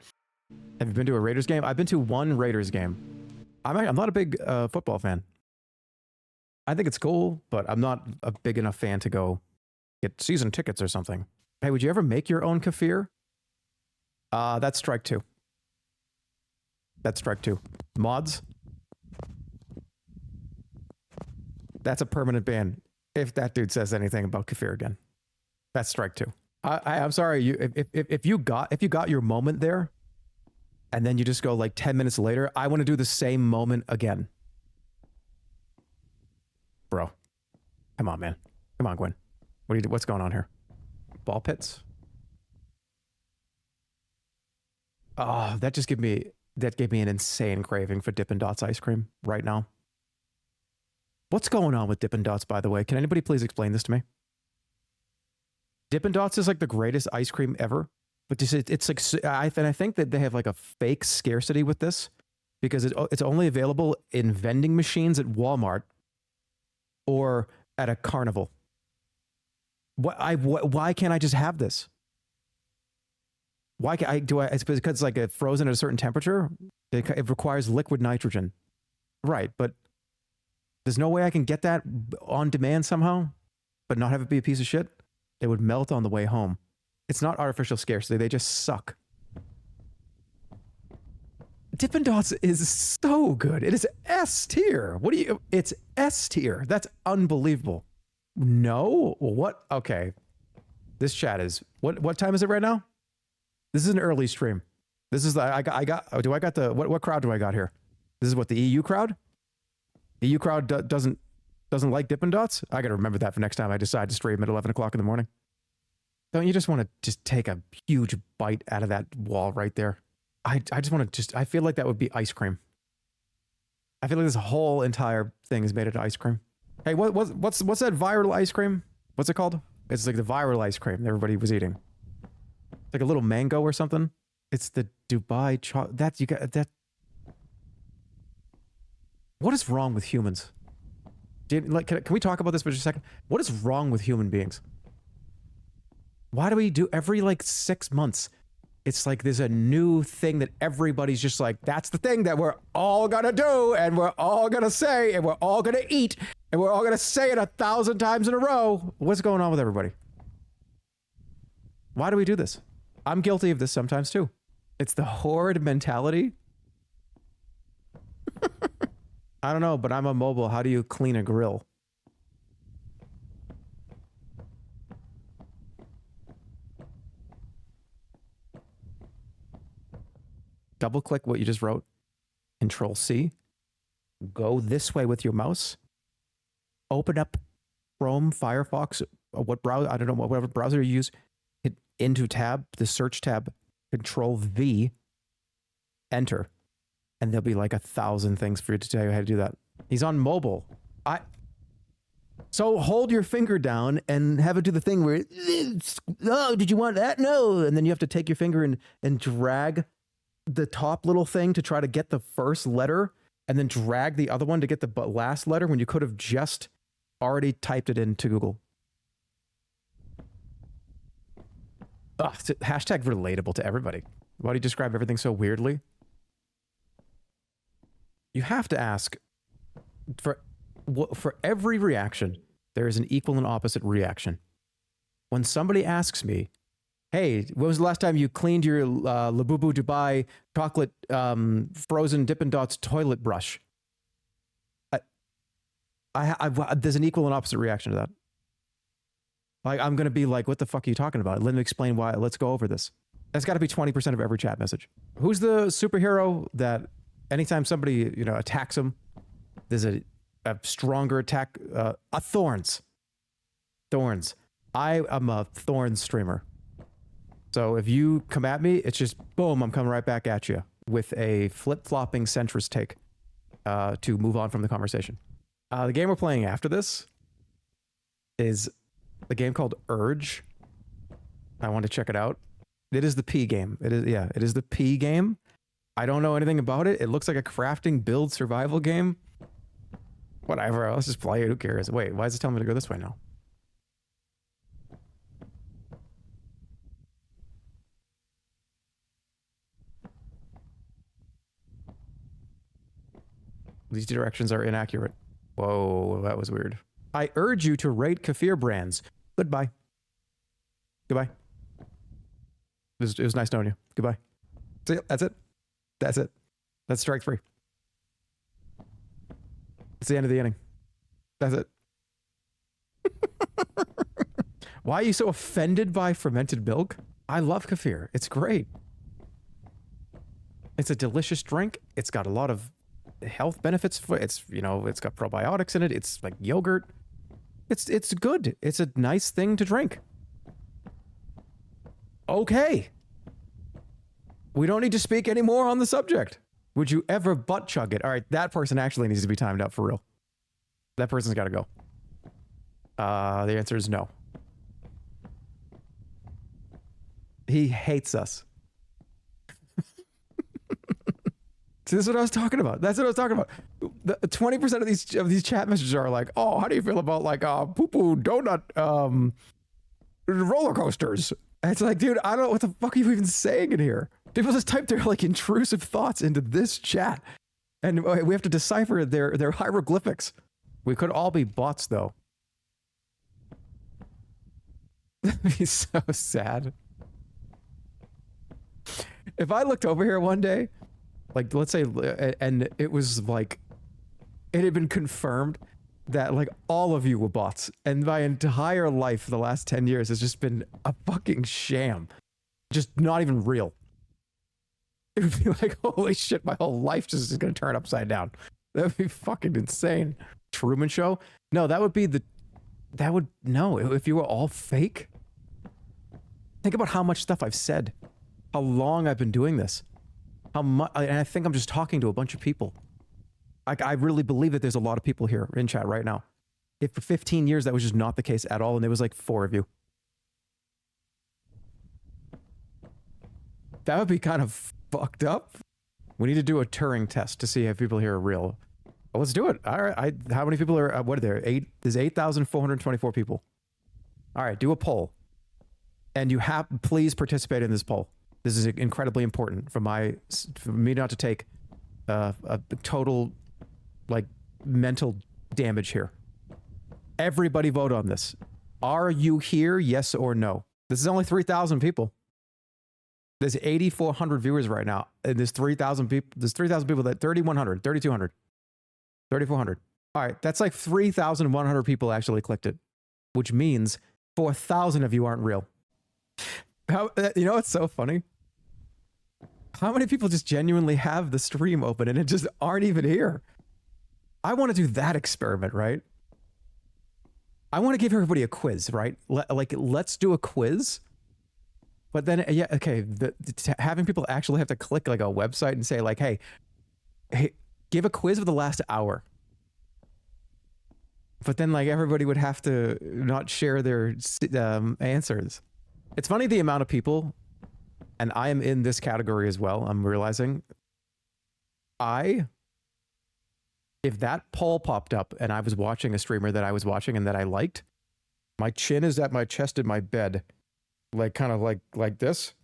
Have you been to a Raiders game? I've been to one Raiders game. I'm not a big football fan. I think it's cool, but I'm not a big enough fan to go get season tickets or something. Hey, would you ever make your own kefir? That's strike two. That's strike two. Mods? That's a permanent ban if that dude says anything about kefir again. That's strike two. I'm sorry. If you got your moment there, and then you just go like 10 minutes later, I want to do the same moment again. Bro, come on, man. Come on, Gwen. What's going on here? Ball pits? Oh, that gave me an insane craving for Dippin' Dots ice cream right now. What's going on with Dippin' Dots, by the way? Can anybody please explain this to me? Dippin' Dots is like the greatest ice cream ever, but it's like, I think that they have like a fake scarcity with this because it's only available in vending machines at Walmart or at a carnival. Why can't I just have this? Why can't it's because it's like frozen at a certain temperature. It requires liquid nitrogen. Right, but there's no way I can get that on demand somehow, but not have it be a piece of shit. It would melt on the way home. It's not artificial scarcity. They just suck. Dippin' Dots is so good. It is S tier. It's S tier. That's unbelievable. No? What? Okay. This chat is, what time is it right now? This is an early stream. This is, what crowd do I got here? This is what, the EU crowd? The EU crowd doesn't like Dippin' Dots? I got to remember that for next time I decide to stream at 11 o'clock in the morning. Don't you just want to just take a huge bite out of that wall right there? I just want to I feel like that would be ice cream. I feel like this whole entire thing is made out of ice cream. Hey, what's that viral ice cream? What's it called? It's like the viral ice cream that everybody was eating. It's like a little mango or something. It's the Dubai chocolate. That. What is wrong with humans? Can we talk about this for just a second? What is wrong with human beings? Why do we do every like 6 months? It's like there's a new thing that everybody's just like, that's the thing that we're all gonna do, and we're all gonna say, and we're all gonna eat, and we're all gonna say it 1,000 times in a row. What's going on with everybody? Why do we do this? I'm guilty of this sometimes too. It's the horde mentality. I don't know, but I'm a mobile. How do you clean a grill? Double click what you just wrote. Control C. Go this way with your mouse. Open up Chrome, Firefox, what browser, I don't know, whatever browser you use, hit into tab, the search tab, Control V, enter. And there'll be like 1,000 things for you to tell you how to do that. He's on mobile. So hold your finger down and have it do the thing where, oh, did you want that? No. And then you have to take your finger and drag the top little thing to try to get the first letter, and then drag the other one to get the last letter when you could have just already typed it into Google. Ugh, hashtag relatable to everybody. Why do you describe everything so weirdly? You have to ask, for every reaction, there is an equal and opposite reaction. When somebody asks me, hey, when was the last time you cleaned your Labubu Dubai chocolate frozen Dippin' Dots toilet brush? There's an equal and opposite reaction to that. Like, I'm going to be like, what the fuck are you talking about? Let me explain why. Let's go over this. That's got to be 20% of every chat message. Who's the superhero that anytime somebody, attacks him, there's a stronger attack? Thorns. Thorns. I am a Thorns streamer. So if you come at me, it's just boom, I'm coming right back at you with a flip-flopping centrist take to move on from the conversation. The game we're playing after this is a game called Urge. I want to check it out. It is the P game. It is the P game. I don't know anything about it. It looks like a crafting build survival game. Whatever, let's just play it. Who cares? Wait, why is it telling me to go this way now? These directions are inaccurate. Whoa, that was weird. I urge you to rate kefir brands. Goodbye. Goodbye. It was nice knowing you. Goodbye. See ya. That's it. That's it. That's strike 3. It's the end of the inning. That's it. Why are you so offended by fermented milk? I love kefir. It's great. It's a delicious drink. It's got a lot of health benefits for it's got probiotics in it. It's like yogurt. It's good. It's a nice thing to drink. Okay. We don't need to speak anymore on the subject. Would you ever butt chug it? All right, that person actually needs to be timed out for real. That person's got to go. The answer is no. He hates us. See, this is what I was talking about. That's what I was talking about. 20% of these chat messages are like, "Oh, how do you feel about like poo-poo donut roller coasters?" And it's like, dude, I don't know what the fuck are you even saying in here. People just type their like intrusive thoughts into this chat, and we have to decipher their hieroglyphics. We could all be bots, though. That'd be so sad. If I looked over here one day, like let's say, and it was like, it had been confirmed that like all of you were bots, and my entire life for the last 10 years has just been a fucking sham, just not even real. It would be like, holy shit, my whole life just is gonna turn upside down. That would be fucking insane. Truman Show? No, that would be no, if you were all fake. Think about how much stuff I've said, how long I've been doing this, how much, and I think I'm just talking to a bunch of people. I really believe that there's a lot of people here in chat right now. If for 15 years that was just not the case at all, and there was like 4 of you. That would be kind of fucked up. We need to do a Turing test to see if people here are real. Well, let's do it. All right. How many people are, what are there? There's 8,424 people. All right. Do a poll. And please participate in this poll. This is incredibly important for me not to take a total like mental damage here. Everybody vote on this. Are you here? Yes or no? This is only 3,000 people. There's 8,400 viewers right now, and there's 3,000 people. There's 3,000 people. That 3,100, 3,200, 3,400. All right, that's like 3,100 people actually clicked it, which means 4,000 of you aren't real. You know what's so funny? How many people just genuinely have the stream open and it just aren't even here? I want to do that experiment, right? I want to give everybody a quiz, right? Let's do a quiz. But then, yeah, okay, having people actually have to click like a website and say like, hey, give a quiz of the last hour. But then like everybody would have to not share their answers. It's funny the amount of people, and I am in this category as well, I'm realizing. If that poll popped up and I was watching a streamer that I was watching and that I liked, my chin is at my chest in my bed, like kind of like this.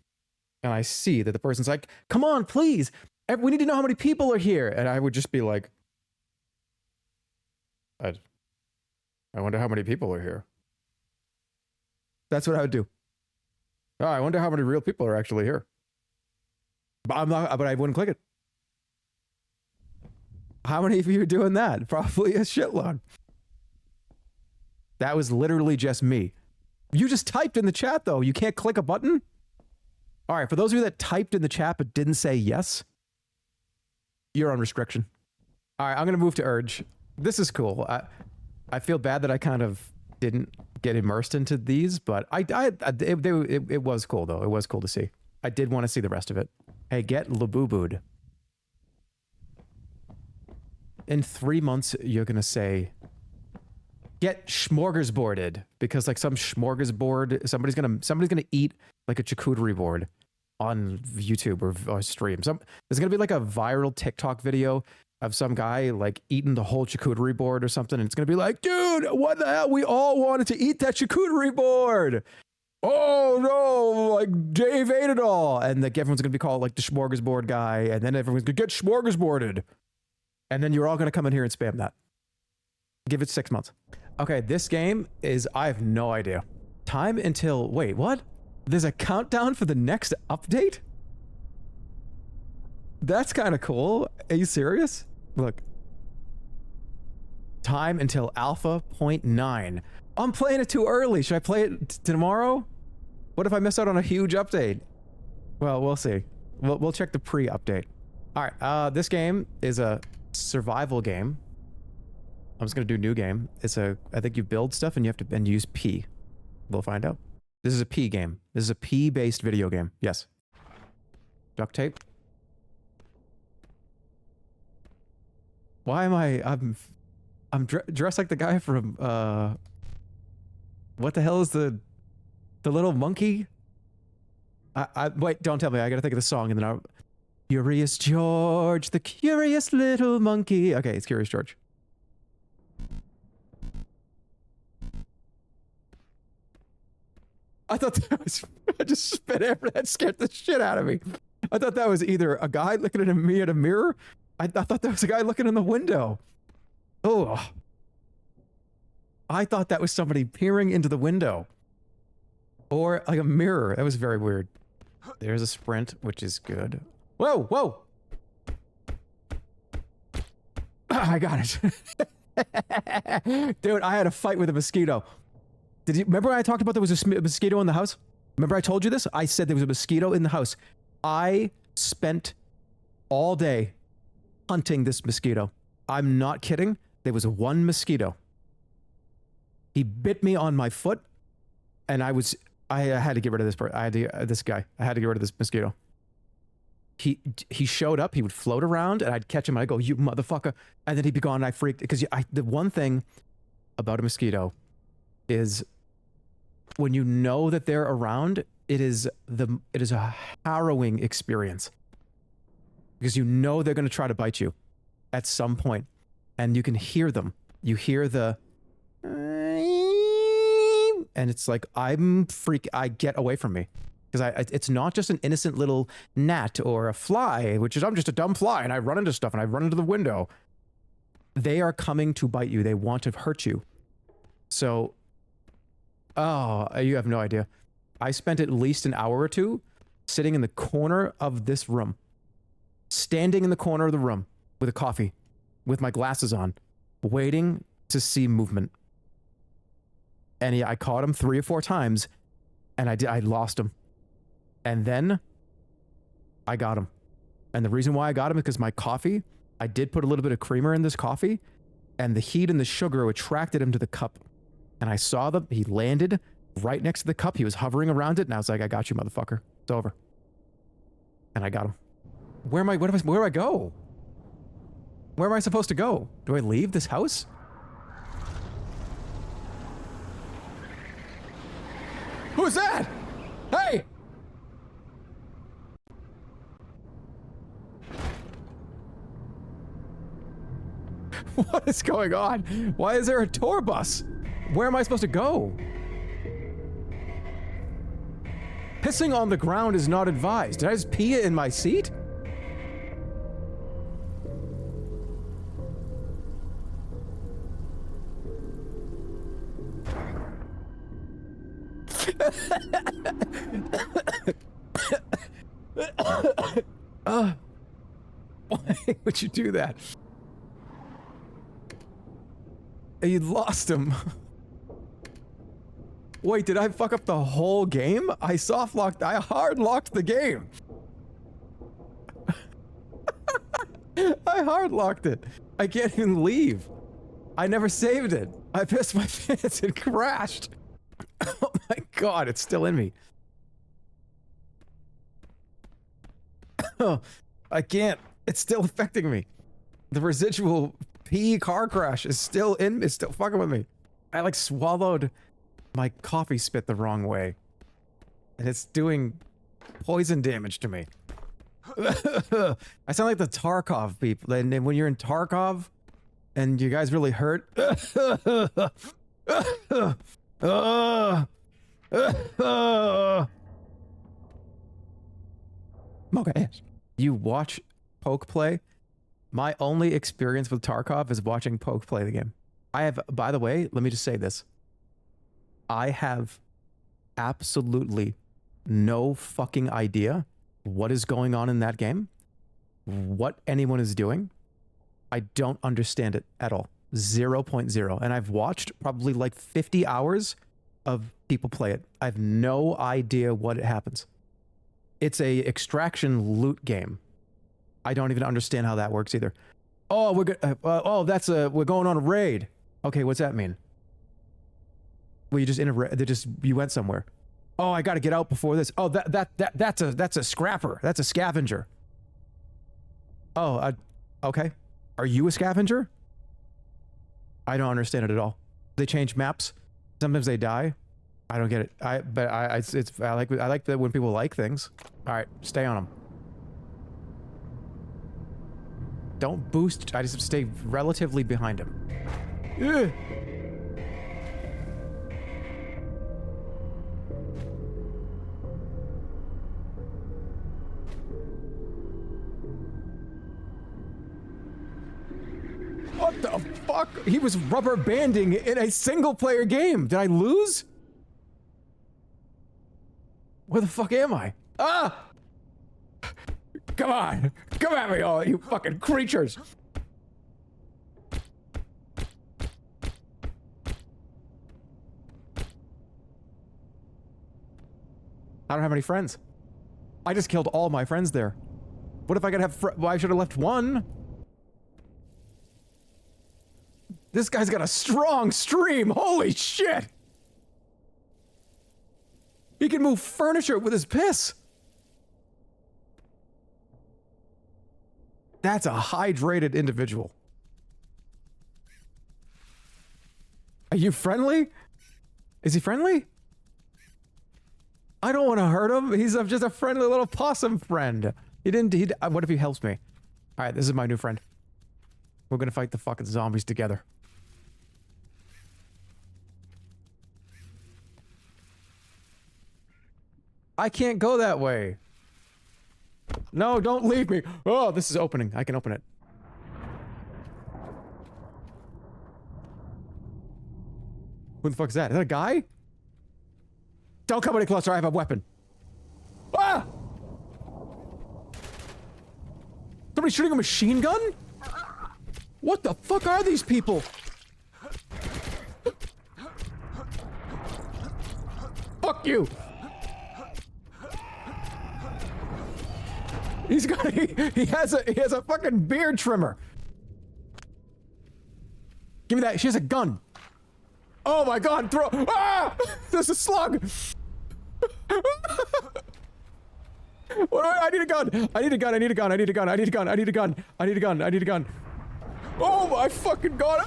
And I see that the person's like, come on, please. We need to know how many people are here. And I would just be like, I wonder how many people are here. That's what I would do. Oh, I wonder how many real people are actually here. But I wouldn't click it. How many of you are doing that? Probably a shitload. That was literally just me. You just typed in the chat, though. You can't click a button? All right, for those of you that typed in the chat but didn't say yes, you're on restriction. All right, I'm going to move to Urge. This is cool. I feel bad that I kind of didn't get immersed into these, but it was cool, though. It was cool to see. I did want to see the rest of it. Hey, get Laboobood. In 3 months, you're going to say, get smorgasborded, because like some smorgasbord, somebody's going to eat like a charcuterie board on YouTube or stream. There's going to be like a viral TikTok video of some guy like eating the whole charcuterie board or something. And it's going to be like, dude, what the hell? We all wanted to eat that charcuterie board. Oh no, like Dave ate it all. And like everyone's going to be called like the smorgasbord guy. And then everyone's going to get smorgasborded. And then you're all going to come in here and spam that. Give it 6 months. Okay, this game is, I have no idea. Time until, wait, what? There's a countdown for the next update? That's kind of cool. Are you serious? Look. Time until alpha 0.9. I'm playing it too early. Should I play it tomorrow? What if I miss out on a huge update? Well, we'll see. We'll check the pre-update. All right, this game is a survival game. I'm just gonna do new game. I think you build stuff and you have to use P. We'll find out. This is a P game. This is a P-based video game. Yes. Duct tape. Why am I'm dressed like the guy from what the hell is the little monkey? Wait, don't tell me. I gotta think of the song and then Curious George, the curious little monkey. Okay, it's Curious George. I thought that was, I just spit after that, scared the shit out of me. I thought that was either a guy looking at me at a mirror. I thought that was a guy looking in the window. Oh. I thought that was somebody peering into the window. Or like a mirror. That was very weird. There's a sprint, which is good. Whoa, whoa. I got it. Dude, I had a fight with a mosquito. Did you remember I talked about there was a mosquito in the house? Remember I told you this? I said there was a mosquito in the house. I spent all day hunting this mosquito. I'm not kidding. There was one mosquito. He bit me on my foot, and I had to get rid of this guy. I had to get rid of this mosquito. He showed up. He would float around, and I'd catch him. And I'd go, "You motherfucker!" And then he'd be gone. And I freaked because the one thing about a mosquito is when you know that they're around, it is a harrowing experience because you know they're going to try to bite you at some point, and you can hear them. You hear the, and it's like I get away from me. Because it's not just an innocent little gnat or a fly, which is I'm just a dumb fly and I run into stuff and I run into the window. They are coming to bite you. They want to hurt you. So, oh, you have no idea. I spent at least an hour or two sitting in the corner of this room, standing in the corner of the room with a coffee, with my glasses on, waiting to see movement. And yeah, I caught him 3 or 4 times, and I lost him. And then I got him. And the reason why I got him is because my coffee, I did put a little bit of creamer in this coffee, and the heat and the sugar attracted him to the cup. And I saw he landed right next to the cup. He was hovering around it, and I was like, I got you, motherfucker. It's over. And I got him. Where do I go? Where am I supposed to go? Do I leave this house? Who's that? Hey! What is going on? Why is there a tour bus? Where am I supposed to go? Pissing on the ground is not advised. Did I just pee in my seat? Why would you do that? You lost him. Wait, did I fuck up the whole game? I hard locked the game. I hard locked it. I can't even leave. I never saved it. I pissed my pants and crashed. Oh my god, it's still in me. Oh, I can't. It's still affecting me. The residual pee car crash is still it's still fucking with me. I like swallowed my coffee spit the wrong way. And it's doing poison damage to me. I sound like the Tarkov people. And when you're in Tarkov and you guys really hurt. Okay. You watch Poke play. My only experience with Tarkov is watching Poke play the game. I have, by the way, let me just say this. I have absolutely no fucking idea what is going on in that game, what anyone is doing. I don't understand it at all. 0.0. And I've watched probably like 50 hours of people play it. I have no idea what happens. It's a extraction loot game. I don't even understand how that works either. Oh, we're going on a raid. Okay, what's that mean? Well, you just you went somewhere. Oh, I got to get out before this. Oh, that's a scrapper. That's a scavenger. Oh, okay. Are you a scavenger? I don't understand it at all. They change maps. Sometimes they die. I don't get it. I like that when people like things. All right, stay on them. Don't boost. I just stay relatively behind him. Ugh. What the fuck? He was rubber banding in a single player game. Did I lose? Where the fuck am I? Ah! Come on! Come at me, all you fucking creatures! I don't have any friends. I just killed all my friends there. What if I could have well, I should have left one. This guy's got a strong stream. Holy shit! He can move furniture with his piss. That's a hydrated individual. Are you friendly? Is he friendly? I don't want to hurt him. He's just a friendly little possum friend. What if he helps me? All right, this is my new friend. We're gonna fight the fucking zombies together. I can't go that way. No, don't leave me. Oh, this is opening. I can open it. Who the fuck is that? Is that a guy? Don't come any closer. I have a weapon. Ah! Somebody shooting a machine gun? What the fuck are these people? Fuck you! He has a fucking beard trimmer. Give me that. She has a gun. Oh my god, throw. Ah! There's a slug. What do I need a gun. I need a gun. I need a gun. I need a gun. I need a gun. I need a gun. I need a gun. I need a gun. Oh my fucking god.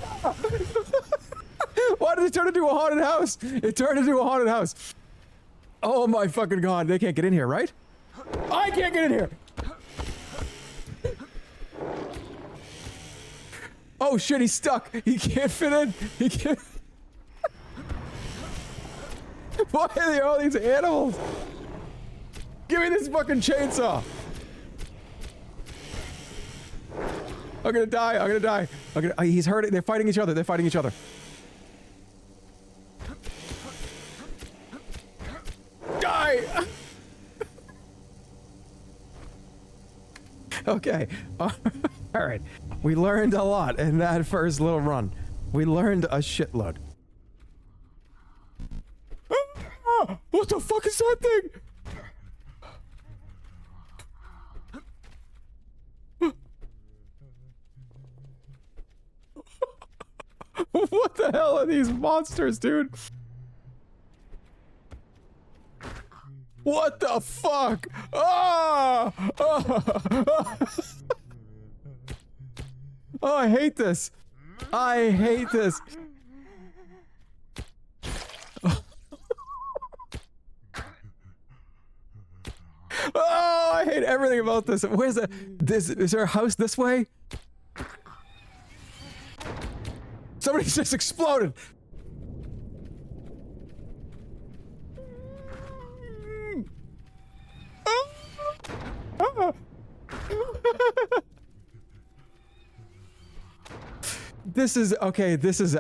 Why did it turn into a haunted house? It turned into a haunted house. Oh my fucking god. They can't get in here, right? I can't get in here. Oh shit, he's stuck. He can't fit in. He can't. Why are there all these animals? Give me this fucking chainsaw. I'm gonna die. I'm gonna die. He's hurting. They're fighting each other. They're fighting each other. Die! Okay. All right. We learned a lot in that first little run. We learned a shitload. What the fuck is that thing? What the hell are these monsters, dude? What the fuck? Oh! Oh, I hate this. I hate this. Oh, I hate everything about this. Where's the... Is there a house this way? Somebody's just exploded. This is okay. This is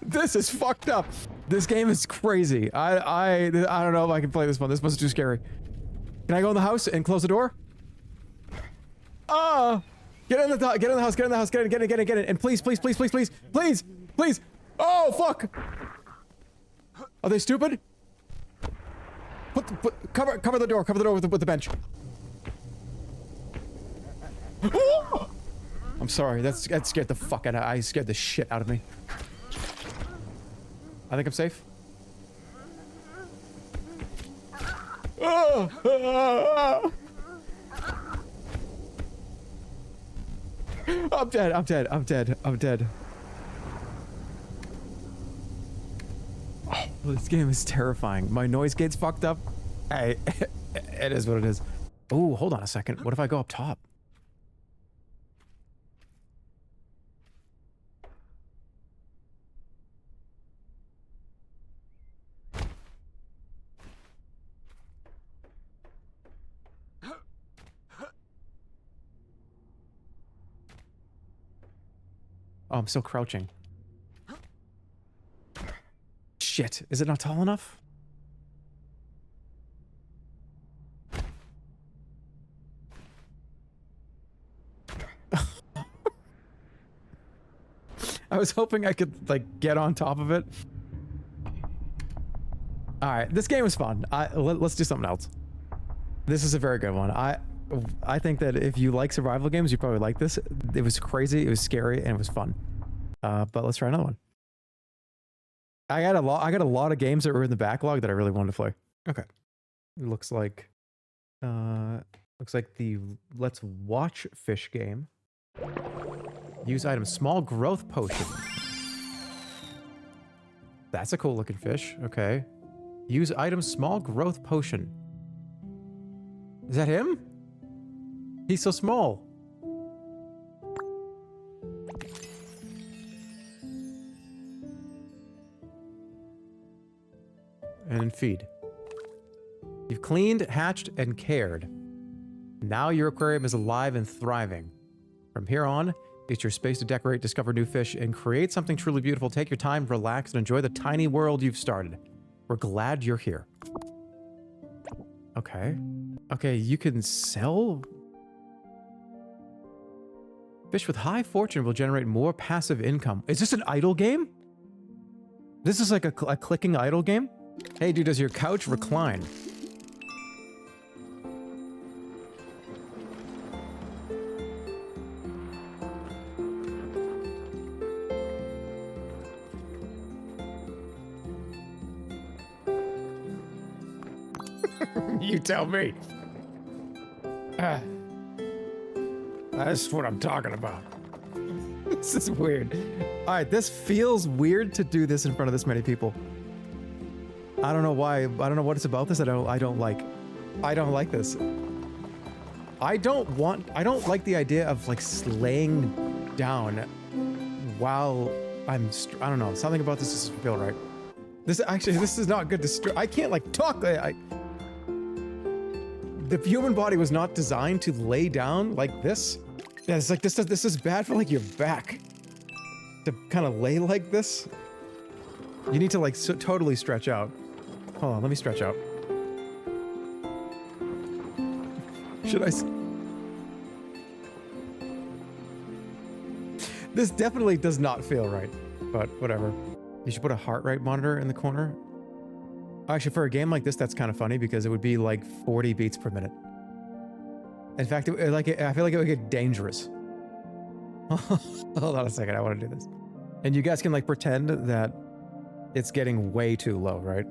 this is fucked up. This game is crazy. I don't know if I can play this one. This one's too scary. Can I go in the house and close the door? Get in the house, get in the house, get in, and please, please. Oh, fuck. Are they stupid? Cover the door with the bench. I'm sorry, that scared the fuck out of me. I scared the shit out of me. I think I'm safe. I'm dead. Oh, this game is terrifying. My noise gate's fucked up. Hey, it is what it is. Oh, hold on a second. What if I go up top? Oh, I'm still crouching. Shit, is it not tall enough? I was hoping I could, like, get on top of it. Alright, this game was fun. Let's do something else. This is a very good one. I think that if you like survival games, you probably like this. It was crazy, it was scary, and it was fun. But let's try another one. I got a lot of games that were in the backlog that I really wanted to play. Okay. It looks like the Let's Watch Fish game. Use item small growth potion. That's a cool looking fish. Okay. Use item small growth potion. Is that him? He's so small. And feed. You've cleaned, hatched, and cared. Now your aquarium is alive and thriving. From here on, it's your space to decorate, discover new fish, and create something truly beautiful. Take your time, relax, and enjoy the tiny world you've started. We're glad you're here. Okay. Okay, you can sell... Fish with high fortune will generate more passive income. Is this an idle game? This is like a clicking idle game? Hey dude, does your couch recline? You tell me. That's what I'm talking about. This is weird. All right, this feels weird to do this in front of this many people. I don't know why. I don't know what it's about this. I don't like this. I don't like the idea of like laying down while I don't know. Something about this doesn't feel right. This is not good to I can't like talk. The human body was not designed to lay down like this. Yeah, it's like this is bad for like your back. To kind of lay like this. You need to like totally stretch out. Hold on, let me stretch out. Should I? This definitely does not feel right, but whatever. You should put a heart rate monitor in the corner. Actually, for a game like this, that's kind of funny because it would be like 40 beats per minute. In fact, I feel like it would get dangerous. Hold on a second, I want to do this. And you guys can like pretend that it's getting way too low, right?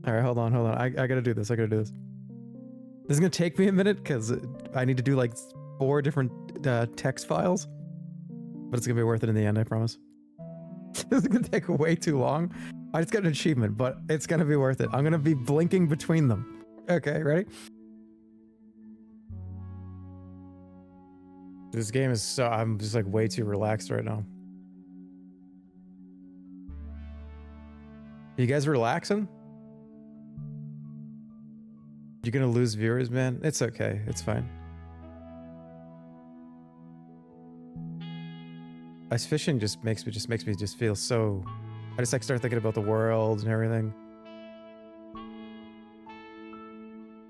All right, hold on. I gotta do this. This is gonna take me a minute because I need to do like 4 different text files, but it's gonna be worth it in the end, I promise. This is gonna take way too long. I just got an achievement, but it's gonna be worth it. I'm gonna be blinking between them. Okay, ready? This game is so... I'm just like way too relaxed right now. You guys relaxing? You're gonna lose viewers, man? It's okay. It's fine. Ice fishing just makes me feel so... I just like start thinking about the world and everything.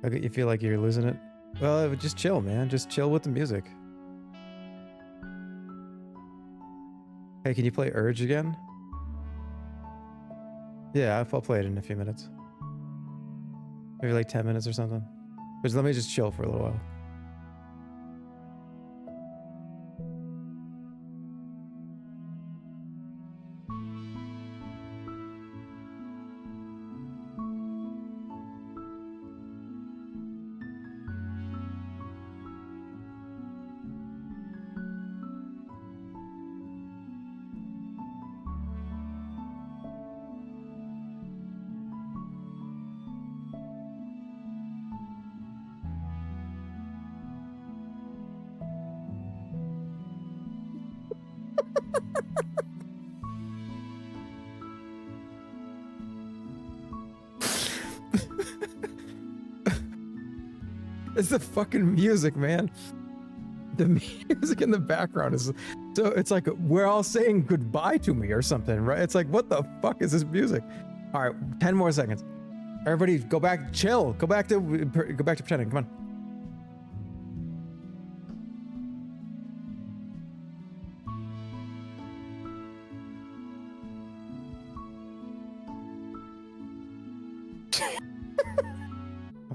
Okay, you feel like you're losing it? Well, just chill, man. Just chill with the music. Hey, can you play Urge again? Yeah, I'll play it in a few minutes. Maybe like 10 minutes or something. But let me just chill for a little while. It's the fucking music, man. The music in the background is so it's like we're all saying goodbye to me or something, right? It's like, what the fuck is this music? All right, 10 more seconds. Everybody go back, chill. Go back to pretending. Come on.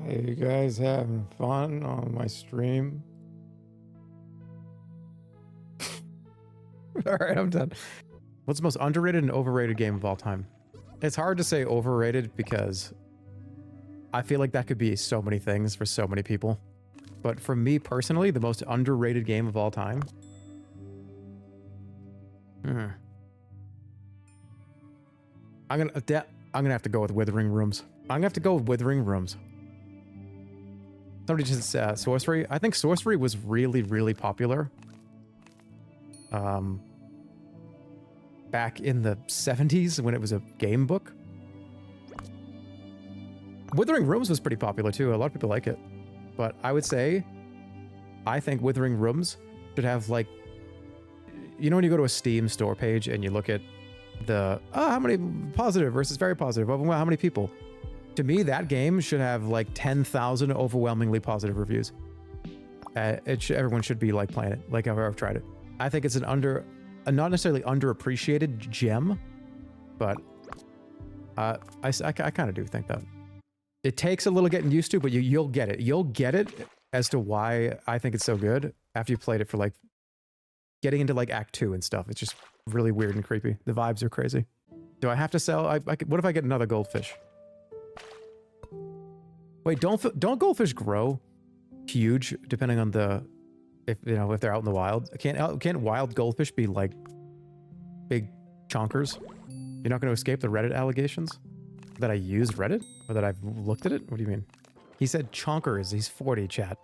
Are you guys having fun on my stream? All right, I'm done. What's the most underrated and overrated game of all time? It's hard to say overrated because I feel like that could be so many things for so many people. But for me personally, the most underrated game of all time. I'm gonna have to go with Withering Rooms. I'm gonna have to go with Withering Rooms. Somebody just said Sorcery. I think Sorcery was really, really popular. Back in the 70s when it was a game book. Withering Rooms was pretty popular too. A lot of people like it. But I would say, I think Withering Rooms should have like, you know when you go to a Steam store page and you look at the, how many positive versus very positive, how many people? To me, that game should have like 10,000 overwhelmingly positive reviews. Everyone should be like playing it, like I've tried it. I think it's a not necessarily underappreciated gem, but I kind of do think that. It takes a little getting used to, but you'll get it. You'll get it as to why I think it's so good after you played it for like getting into like Act 2 and stuff. It's just really weird and creepy. The vibes are crazy. Do I have to sell? What if I get another goldfish? Wait, don't goldfish grow huge depending on if they're out in the wild? Can't wild goldfish be like big chonkers? You're not going to escape the Reddit allegations that I used Reddit or that I've looked at it? What do you mean? He said chonkers. He's 40, chat.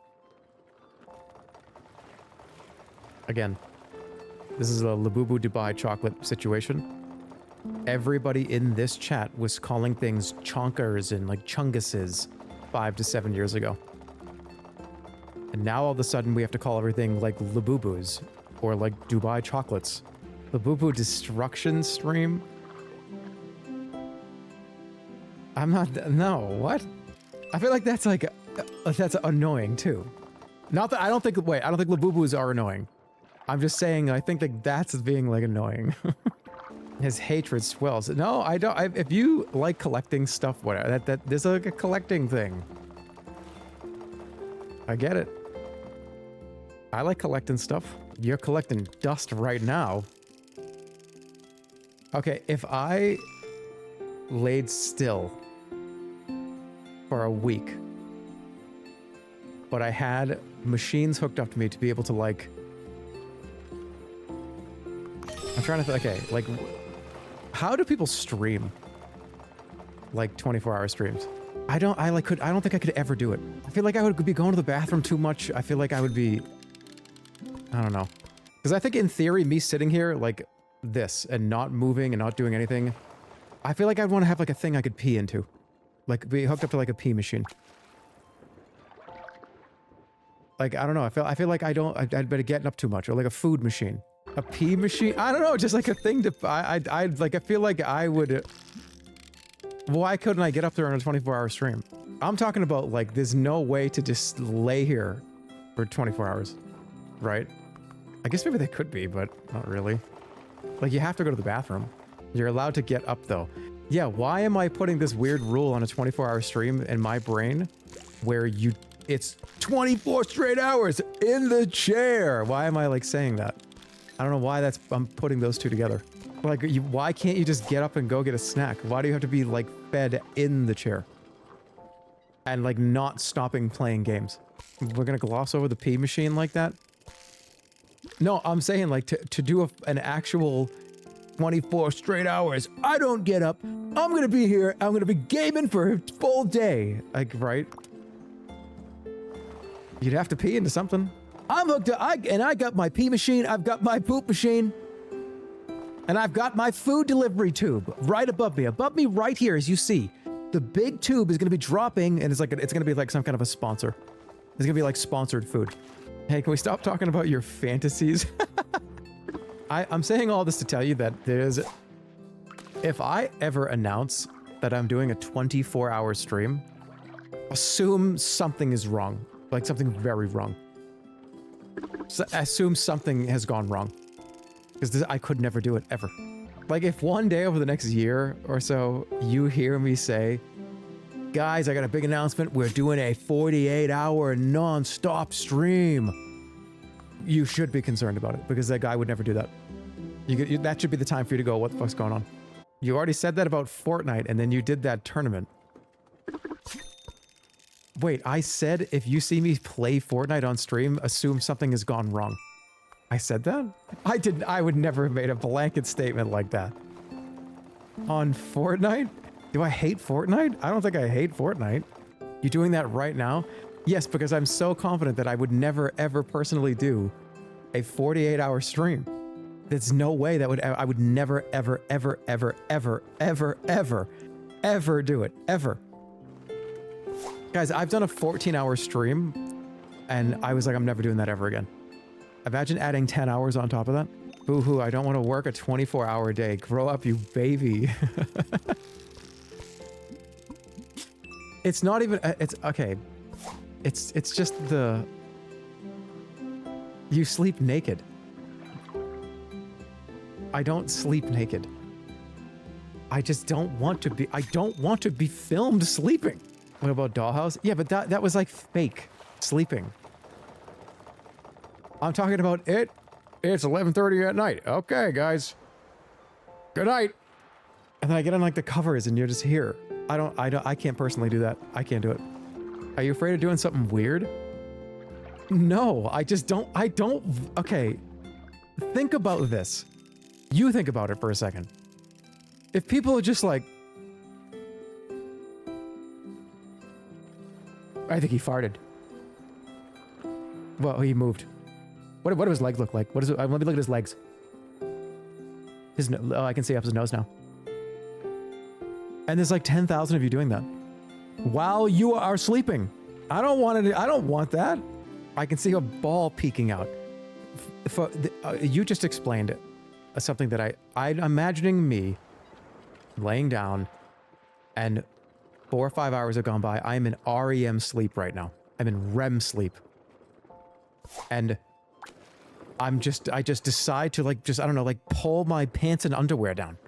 Again, this is a Labubu Dubai chocolate situation. Everybody in this chat was calling things chonkers and like chunguses 5 to 7 years ago. And now all of a sudden we have to call everything like Labubus or like Dubai chocolates. Labubu destruction stream? I'm not, no, what? I feel like that's like, that's annoying too. Not that, I don't think Labubus are annoying. I'm just saying, I think that that's being like annoying. His hatred swells. No, I don't. If you like collecting stuff, whatever, there's like a collecting thing. I get it. I like collecting stuff. You're collecting dust right now. Okay, if I laid still for a week, but I had machines hooked up to me to be able to like, I'm trying to think, okay, like, how do people stream like 24-hour streams? I don't think I could ever do it. I feel like I would be going to the bathroom too much. I feel like I would be, I don't know. Because I think in theory, me sitting here like this and not moving and not doing anything, I feel like I'd want to have like a thing I could pee into. Like be hooked up to like a pee machine. Like, I don't know. I feel like I'd better getting up too much, or like a food machine. A pee machine? I don't know, just like a thing to, I feel like I would, why couldn't I get up there on a 24-hour stream? I'm talking about like, there's no way to just lay here for 24 hours, right? I guess maybe they could be, but not really. Like, you have to go to the bathroom. You're allowed to get up though. Yeah, why am I putting this weird rule on a 24-hour stream in my brain where it's 24 straight hours in the chair? Why am I like saying that? I don't know why I'm putting those two together. Like, why can't you just get up and go get a snack? Why do you have to be like fed in the chair? And like not stopping playing games? We're gonna gloss over the pee machine like that? No, I'm saying like to do an actual 24 straight hours. I don't get up. I'm gonna be here. I'm gonna be gaming for a full day. Like, right? You'd have to pee into something. I'm hooked up, and I got my pee machine, I've got my poop machine, and I've got my food delivery tube right above me. Above me right here, as you see, the big tube is going to be dropping, and it's going to be like some kind of a sponsor. It's going to be like sponsored food. Hey, can we stop talking about your fantasies? I'm saying all this to tell you that if I ever announce that I'm doing a 24-hour stream, assume something is wrong, like something very wrong. So assume something has gone wrong, because I could never do it ever. Like, if one day over the next year or so you hear me say, guys, I got a big announcement, we're doing a 48-hour non-stop stream, you should be concerned about it, because that guy would never do that. That should be the time for you to go, what the fuck's going on? You already said that about Fortnite, and then you did that tournament. Wait, I said if you see me play Fortnite on stream, assume something has gone wrong. I said that? I didn't. I would never have made a blanket statement like that. On Fortnite? Do I hate Fortnite? I don't think I hate Fortnite. You doing that right now? Yes, because I'm so confident that I would never ever personally do a 48-hour stream. There's no way that I would never ever ever ever ever ever ever ever do it. Ever. Guys, I've done a 14-hour stream, and I was like, I'm never doing that ever again. Imagine adding 10 hours on top of that. Boo-hoo, I don't want to work a 24-hour day. Grow up, you baby. It's not even, it's, okay. It's just you sleep naked. I don't sleep naked. I just don't want to be filmed sleeping. What about Dollhouse? Yeah, but that was like fake sleeping. I'm talking about it. It's 11:30 at night. Okay, guys. Good night. And then I get on like the covers and you're just here. I can't personally do that. I can't do it. Are you afraid of doing something weird? No, I don't. Okay. Think about this. You think about it for a second. If people are just like, I think he farted. Well, he moved. What do his legs look like? What is it? Let me look at his legs. Oh, I can see up his nose now. And there's like 10,000 of you doing that while you are sleeping. I don't want that. I can see a ball peeking out. You just explained it. Something that I'm imagining me laying down and 4 or 5 hours have gone by. I'm in REM sleep right now. I'm in REM sleep. And I just decide to like, I don't know, like pull my pants and underwear down.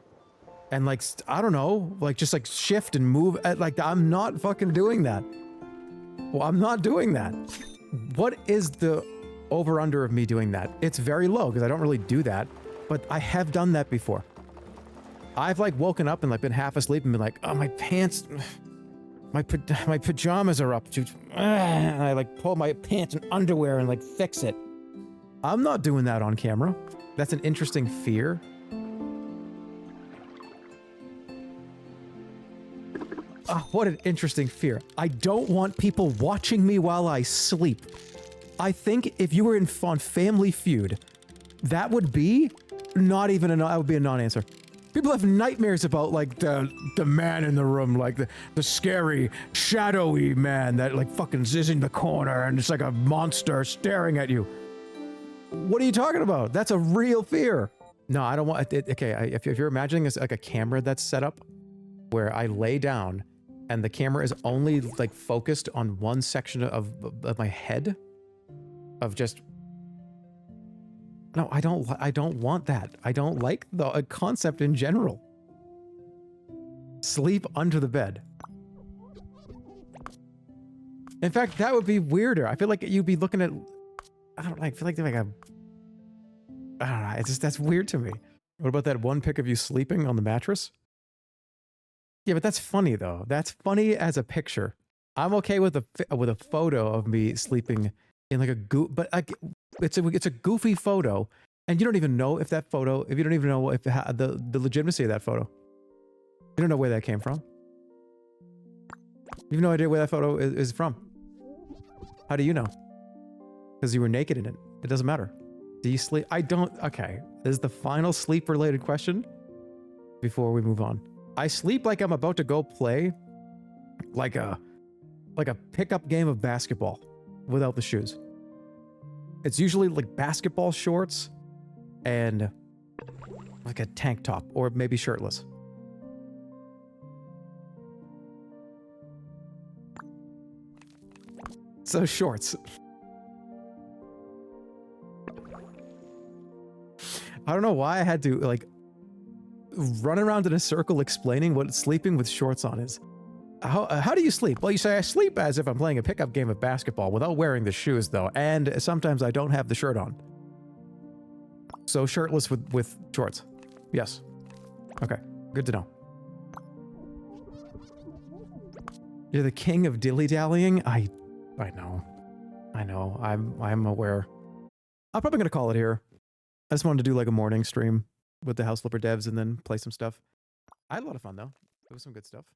And like, I don't know, like just like shift and move. Like I'm not fucking doing that. Well, I'm not doing that. What is the over under of me doing that? It's very low because I don't really do that, but I have done that before. I've like woken up and like been half asleep and been like, oh, my pants, my pajamas are up. And I like pull my pants and underwear and like fix it. I'm not doing that on camera. That's an interesting fear. Oh, what an interesting fear. I don't want people watching me while I sleep. I think if you were on Family Feud, that would be not even that would be a non-answer. People have nightmares about like the man in the room, like the scary, shadowy man that like fucking is in the corner and it's like a monster staring at you. What are you talking about? That's a real fear. No, I don't want it. Okay, if you're imagining this like a camera that's set up where I lay down and the camera is only like focused on one section of my head, of just. No, I don't want that. I don't like the concept in general. Sleep under the bed. In fact, that would be weirder. I feel like you'd be looking at. I don't know. I feel like they're like a. I don't know. It's just that's weird to me. What about that one pic of you sleeping on the mattress? Yeah, but that's funny though. That's funny as a picture. I'm okay with a photo of me sleeping in like a but it's a goofy photo, and you don't even know if you don't even know if the legitimacy of that photo. You don't know where that came from. You have no idea where that photo is from. How do you know? Because you were naked in it. It doesn't matter. Do you sleep? I don't. Okay, this is the final sleep-related question before we move on. I sleep like I'm about to go play like a pickup game of basketball without the shoes. It's usually like basketball shorts and like a tank top or maybe shirtless. So shorts. I don't know why I had to like run around in a circle explaining what sleeping with shorts on is. How do you sleep? Well, you say I sleep as if I'm playing a pickup game of basketball without wearing the shoes though, and sometimes I don't have the shirt on. So shirtless with shorts. Yes. Okay, good to know. You're the king of dilly-dallying? I know. I'm aware. I'm probably gonna call it here. I just wanted to do like a morning stream with the House Flipper devs and then play some stuff. I had a lot of fun though. It was some good stuff.